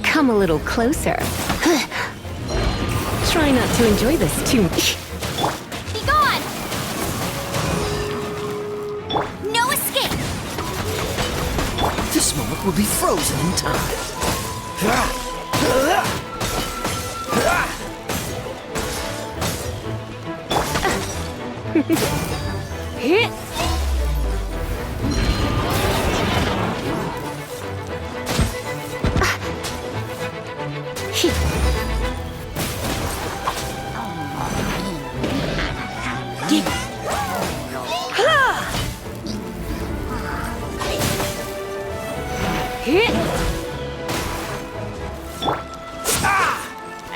Come a little closer. Try not to enjoy this too much. Be gone! No escape! This moment will be frozen in time.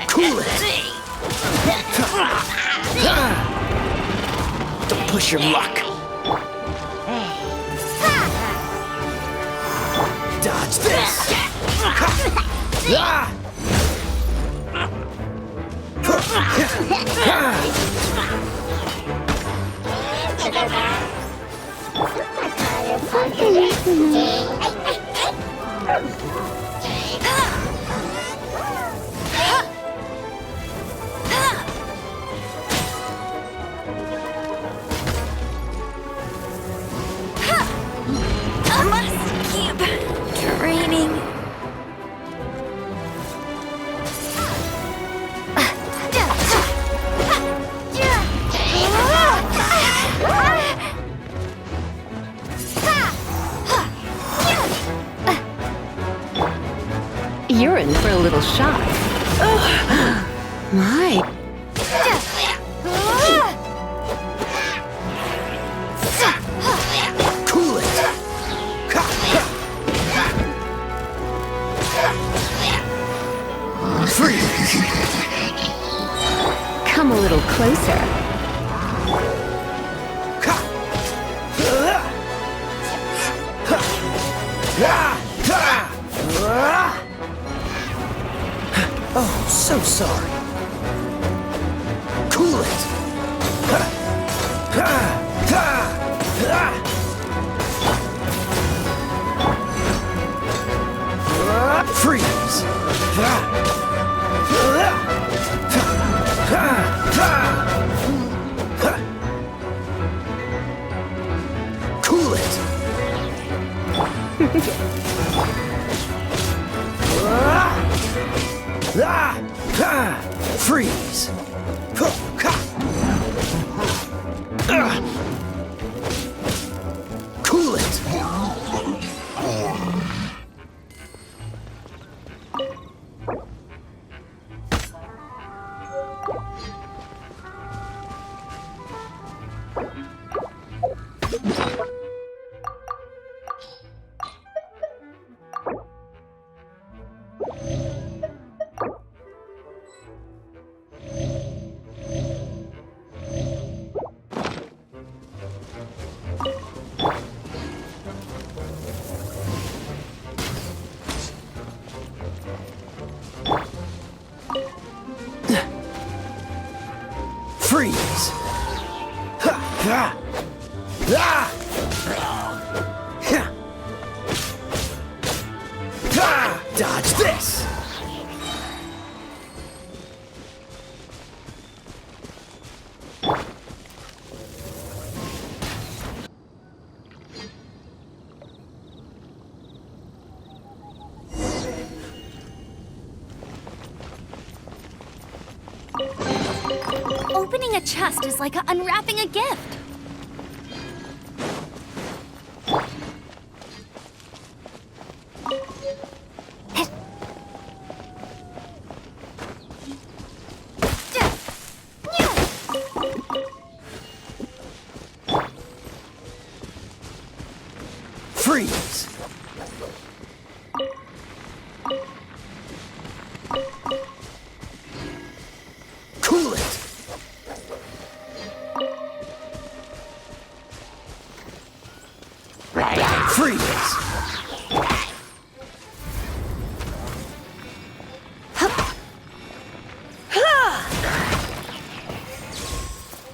Cool it! Don't push your luck! Dodge this! Must keep training. You're in for a little shock. My. Cool it! Freeze! Come a little closer. Oh, so sorry. Cool it! Freeze! Cool it! Freeze! Cool it! Freeze! Ha! Ha! Ah! Ha! Ha! Dodge this! Opening a chest is like unwrapping a gift. Freeze! Cool it! Freeze!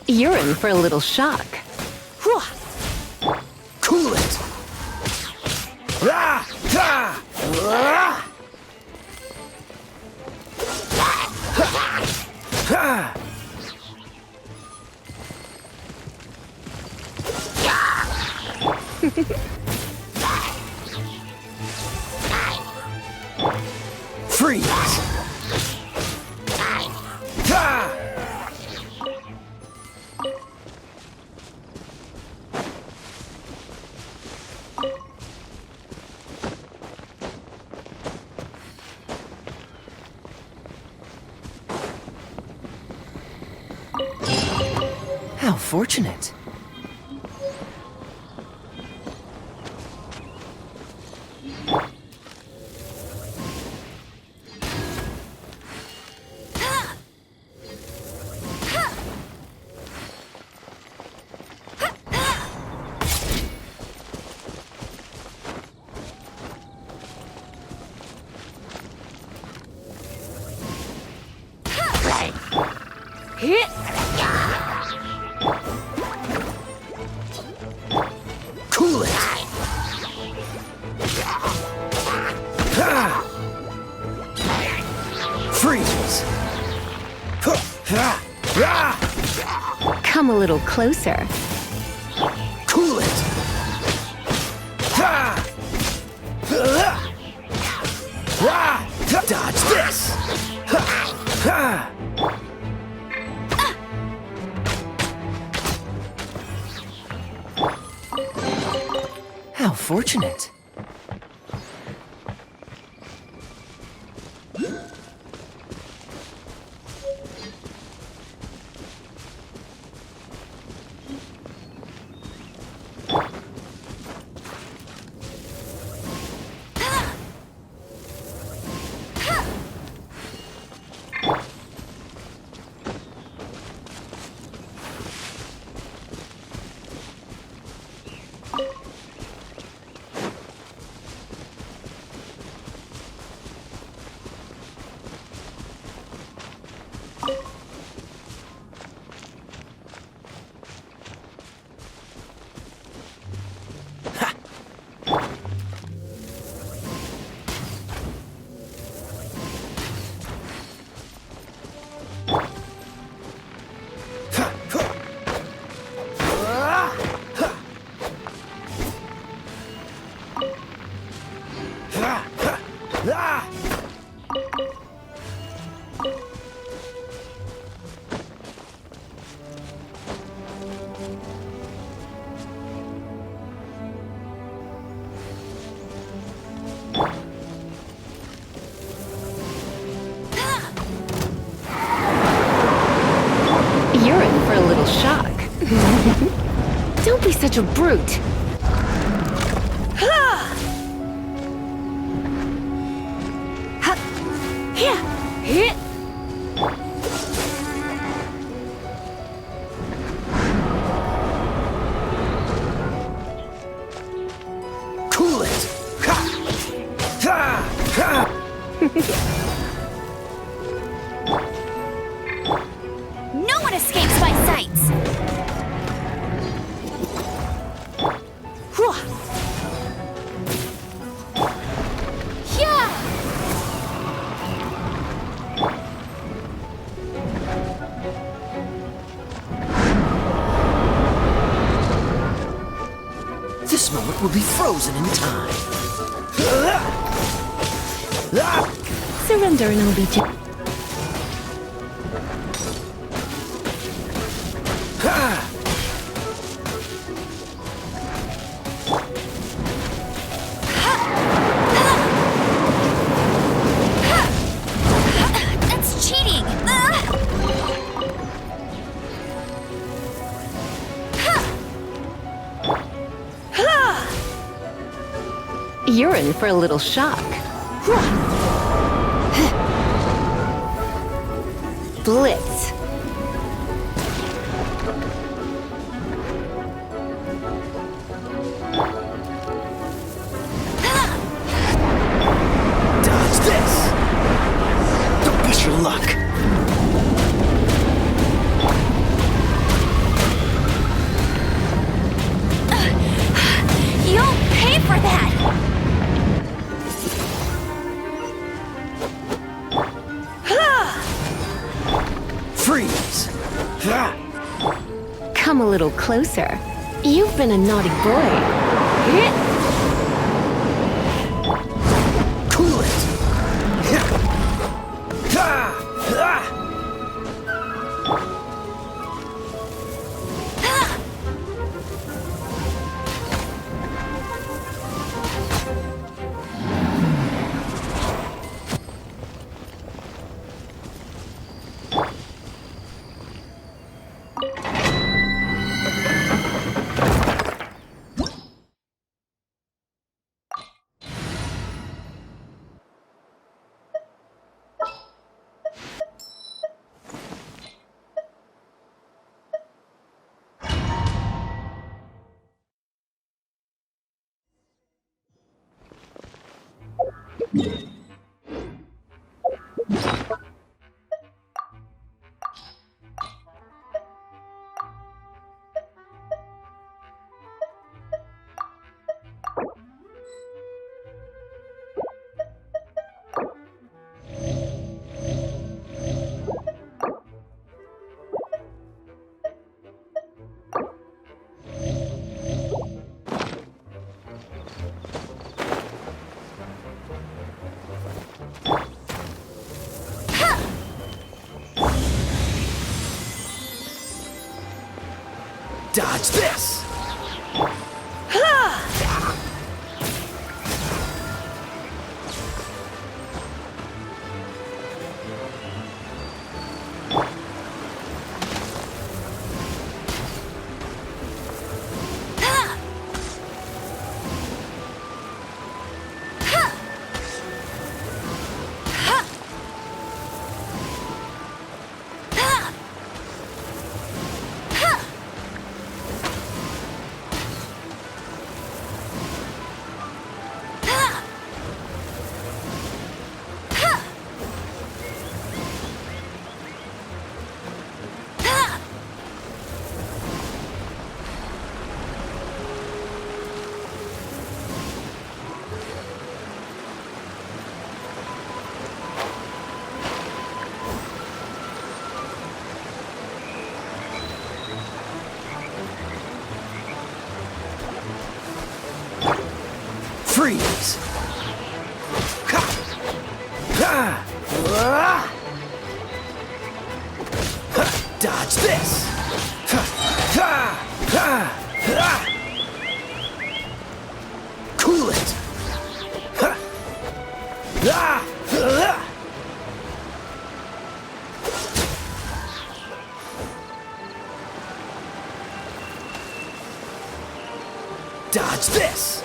You're in for a little shock. Cool it! Ah! Ah! Ah! Ah! Freeze! Ah! How fortunate. Cool it! Ah! Freeze! Ah! Ah! Come a little closer. Cool it! Ah! Ah! Dodge this! Ah! How fortunate. Ah! You're in for a little shock. Don't be such a brute. Cool it! No one escapes my This moment will be frozen in time. Surrender and I'll be gentle. That's cheating! You're in for a little shock. Blitz. Dodge this! Don't miss your luck. You'll pay for that! Freeze! Come a little closer. You've been a naughty boy. Cool it! Dodge this! Freeze! Dodge this! Cool it! Dodge this!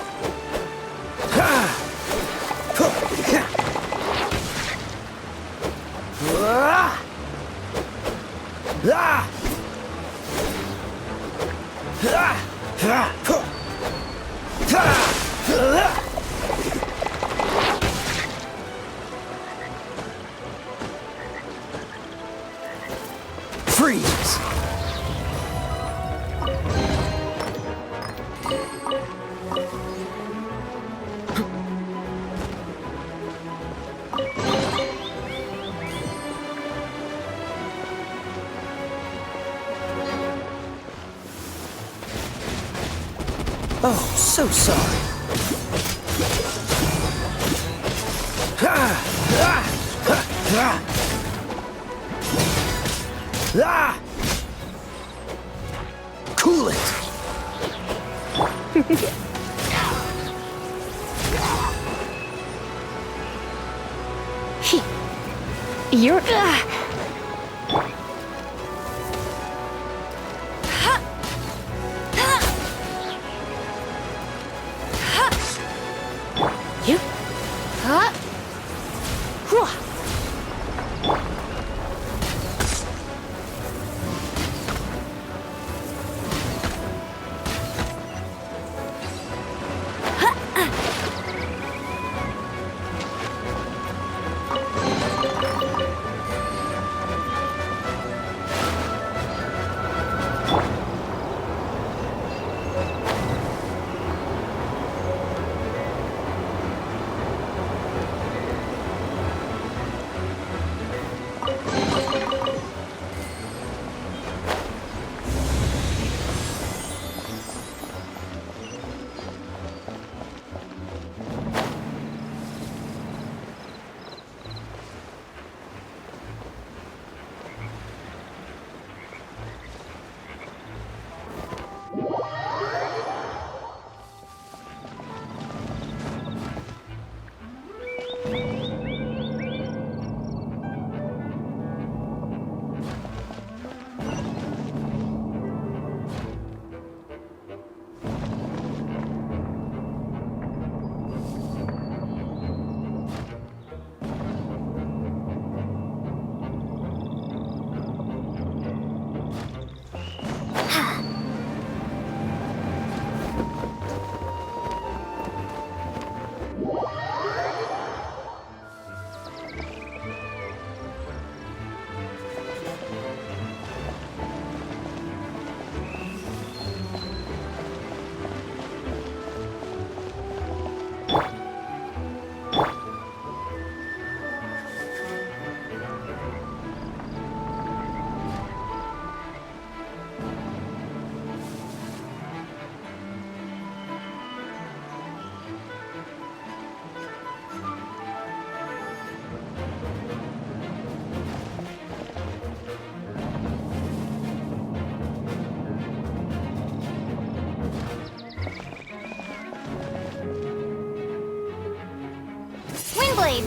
Freeze! Oh, so sorry. Cool it! You're... You? Huh? Windblade!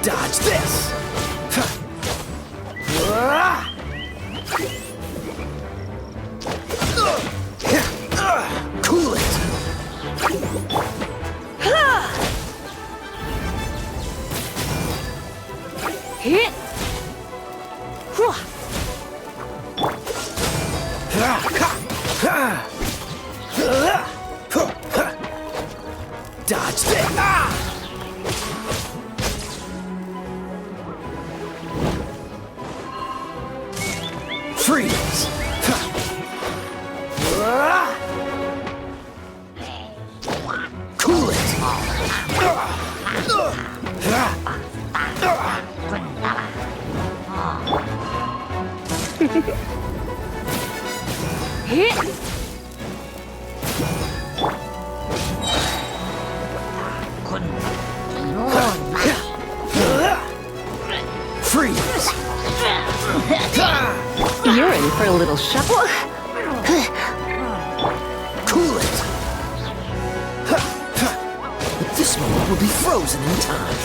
Dodge this! Cool it! Hit! Dodge this! Freeze! Cool it! Hit! Freeze! You're in for a little shock. Cool it! But this moment will be frozen in time.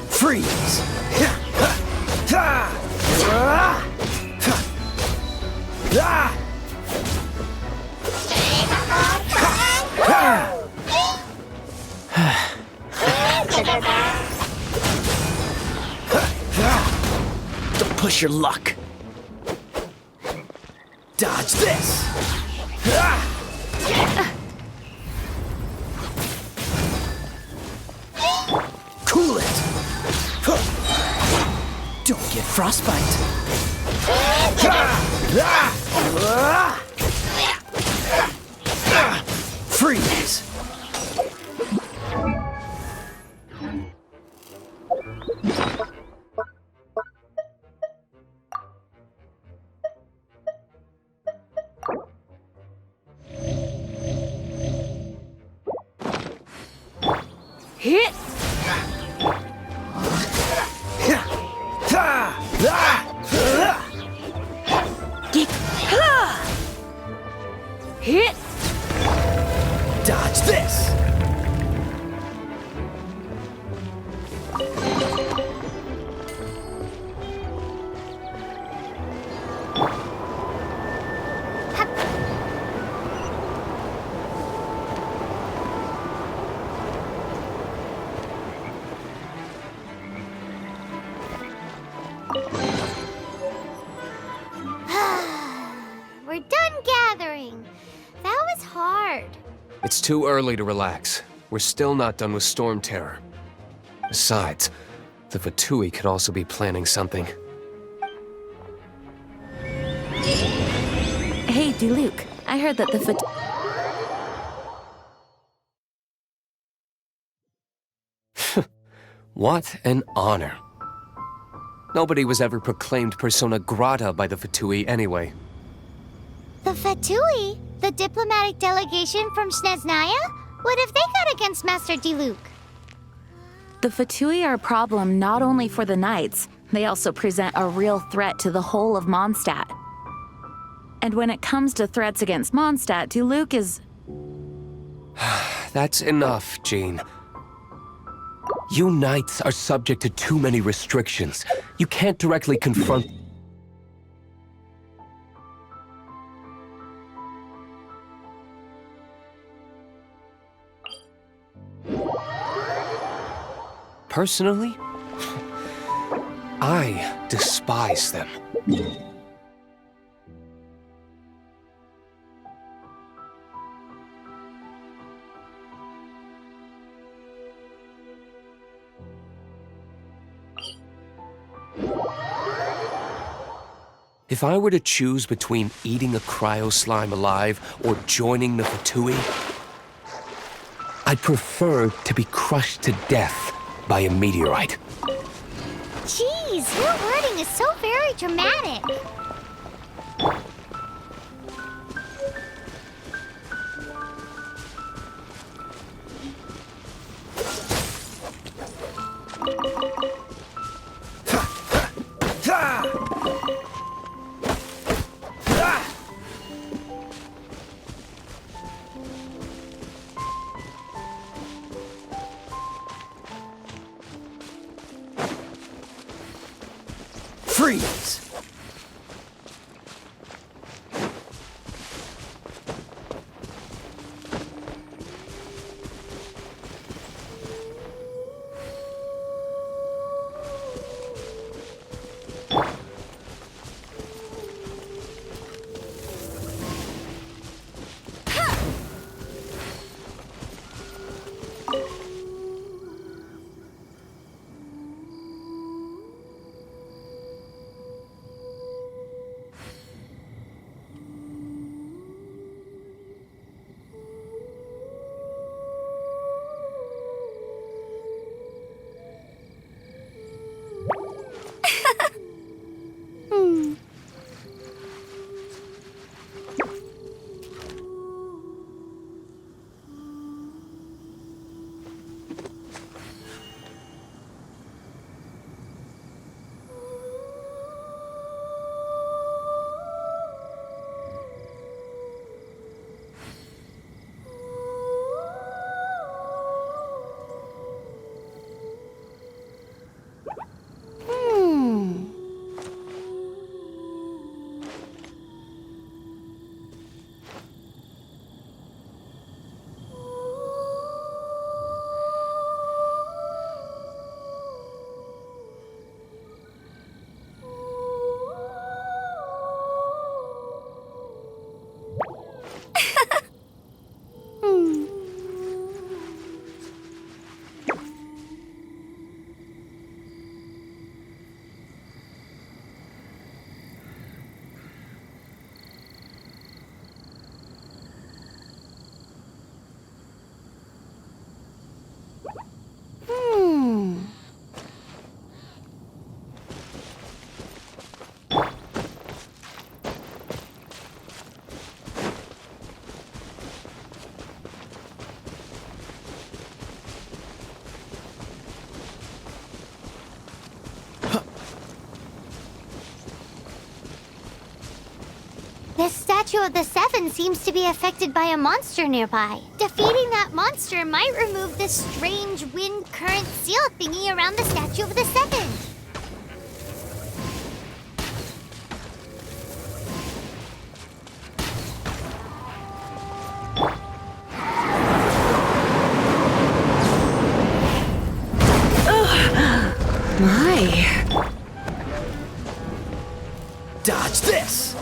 Freeze! Don't push your luck. Dodge this! Cool it! Don't get frostbite. Freeze! Hit! Hit! Dodge this! We're done gathering. That was hard. It's too early to relax. We're still not done with Storm Terror. Besides, the Fatui could also be planning something. Hey, Diluc, I heard that the What an honor. Nobody was ever proclaimed persona grata by the Fatui anyway. The Fatui? The diplomatic delegation from Snezhnaya? What have they got against Master Diluc? The Fatui are a problem not only for the Knights, they also present a real threat to the whole of Mondstadt. And when it comes to threats against Mondstadt, Diluc is... That's enough, Jean. You Knights are subject to too many restrictions. You can't directly confront... Personally, I despise them. If I were to choose between eating a cryo slime alive or joining the Fatui, I'd prefer to be crushed to death by a meteorite. Jeez, your wording is so very dramatic. Freeze! Statue of the Seven seems to be affected by a monster nearby. Defeating that monster might remove this strange wind current seal thingy around the Statue of the Seven. My. Dodge this!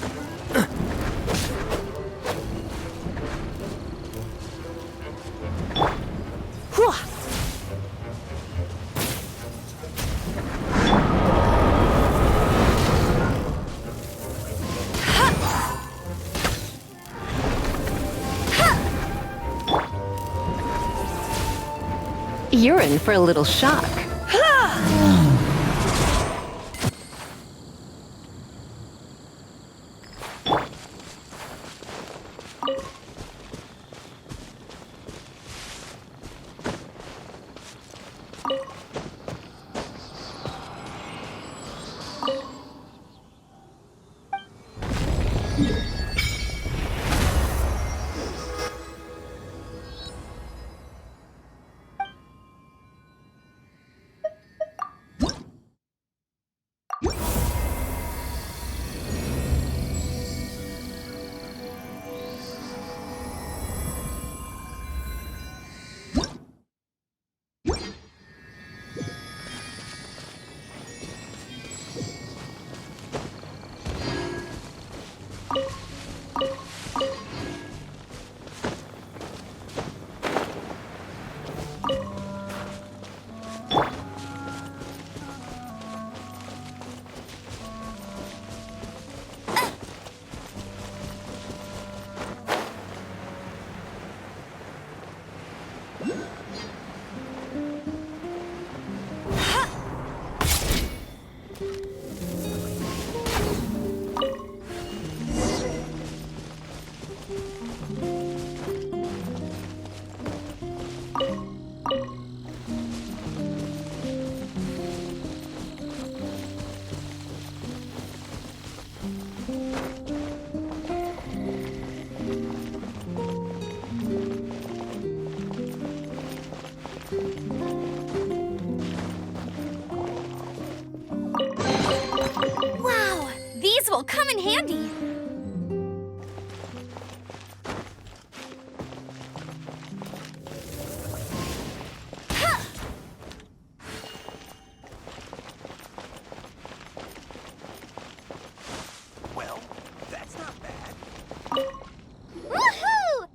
You're in for a little shock. Wow, these will come in handy. Well, that's not bad. Woohoo!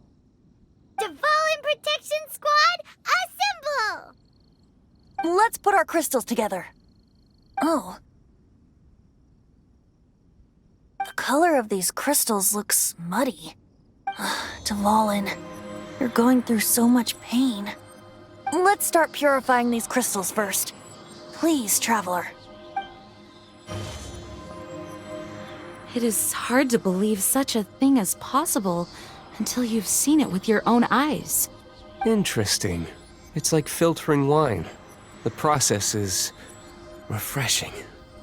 Dvalin Protection Squad, assemble! Let's put our crystals together. Oh. The color of these crystals looks muddy. Dvalin, you're going through so much pain. Let's start purifying these crystals first. Please, Traveler. It is hard to believe such a thing is possible until you've seen it with your own eyes. Interesting. It's like filtering wine. The process is refreshing.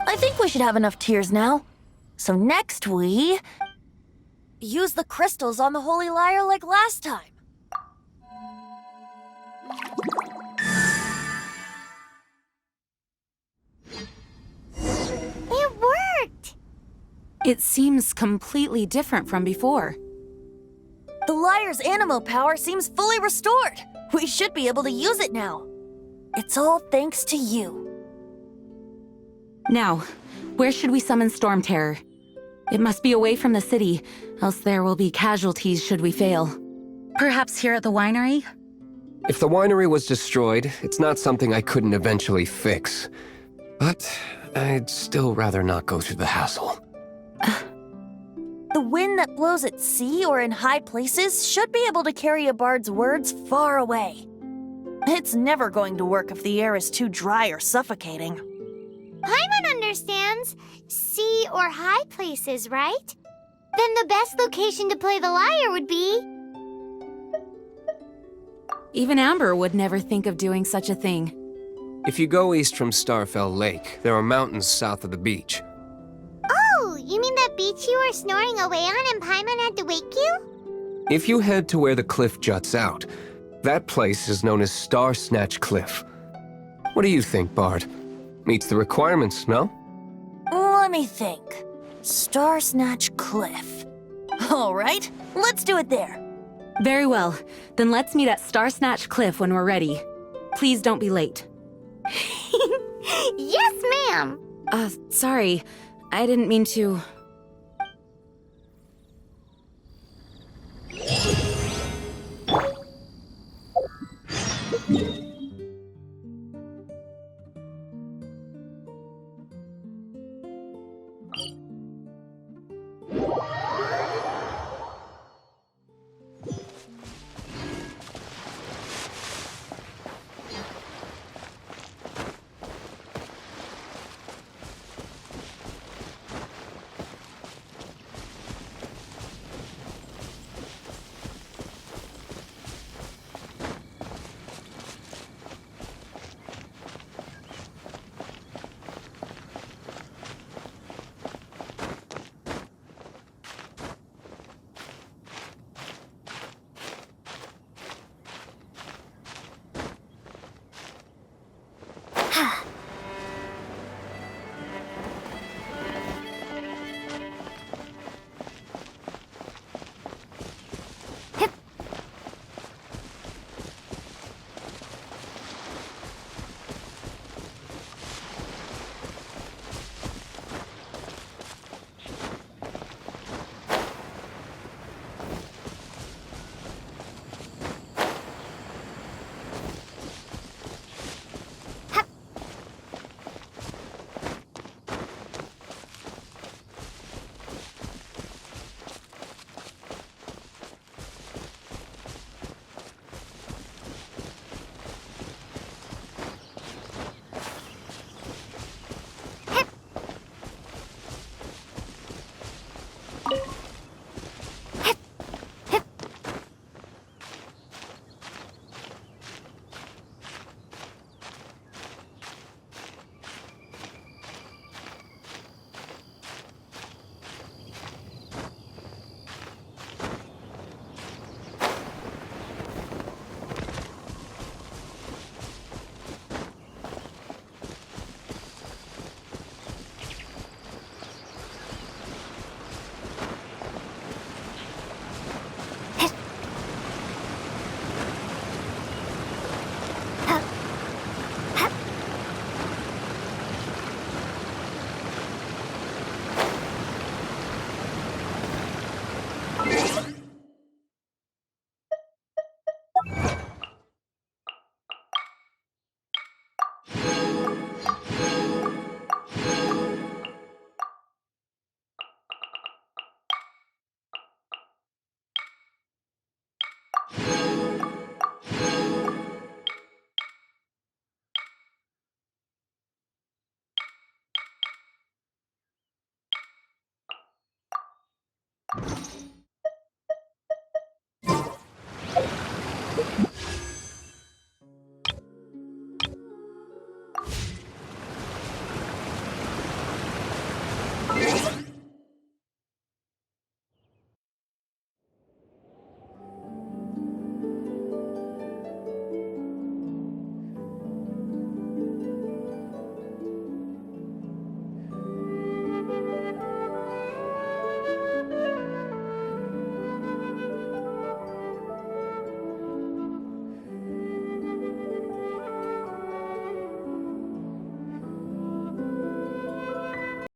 I think we should have enough tears now. So next we... use the crystals on the Holy Lyre like last time. It worked! It seems completely different from before. The Lyre's animo power seems fully restored. We should be able to use it now. It's all thanks to you. Now, where should we summon Storm Terror? It must be away from the city, else there will be casualties should we fail. Perhaps here at the winery? If the winery was destroyed, it's not something I couldn't eventually fix. But I'd still rather not go through the hassle. The wind that blows at sea or in high places should be able to carry a bard's words far away. It's never going to work if the air is too dry or suffocating. Paimon understands. Sea or high places, right? Then the best location to play the lyre would be... Even Amber would never think of doing such a thing. If you go east from Starfell Lake, there are mountains south of the beach. Oh, you mean that beach beach you were snoring away on and Paimon had to wake you? If you head to where the cliff juts out, that place is known as Star Snatch Cliff. What do you think, Bard? Meets the requirements, no? Let me think. Star Snatch Cliff. All right, let's do it there. Very well. Then let's meet at Star Snatch Cliff when we're ready. Please don't be late. Yes, ma'am. Sorry. I didn't mean to...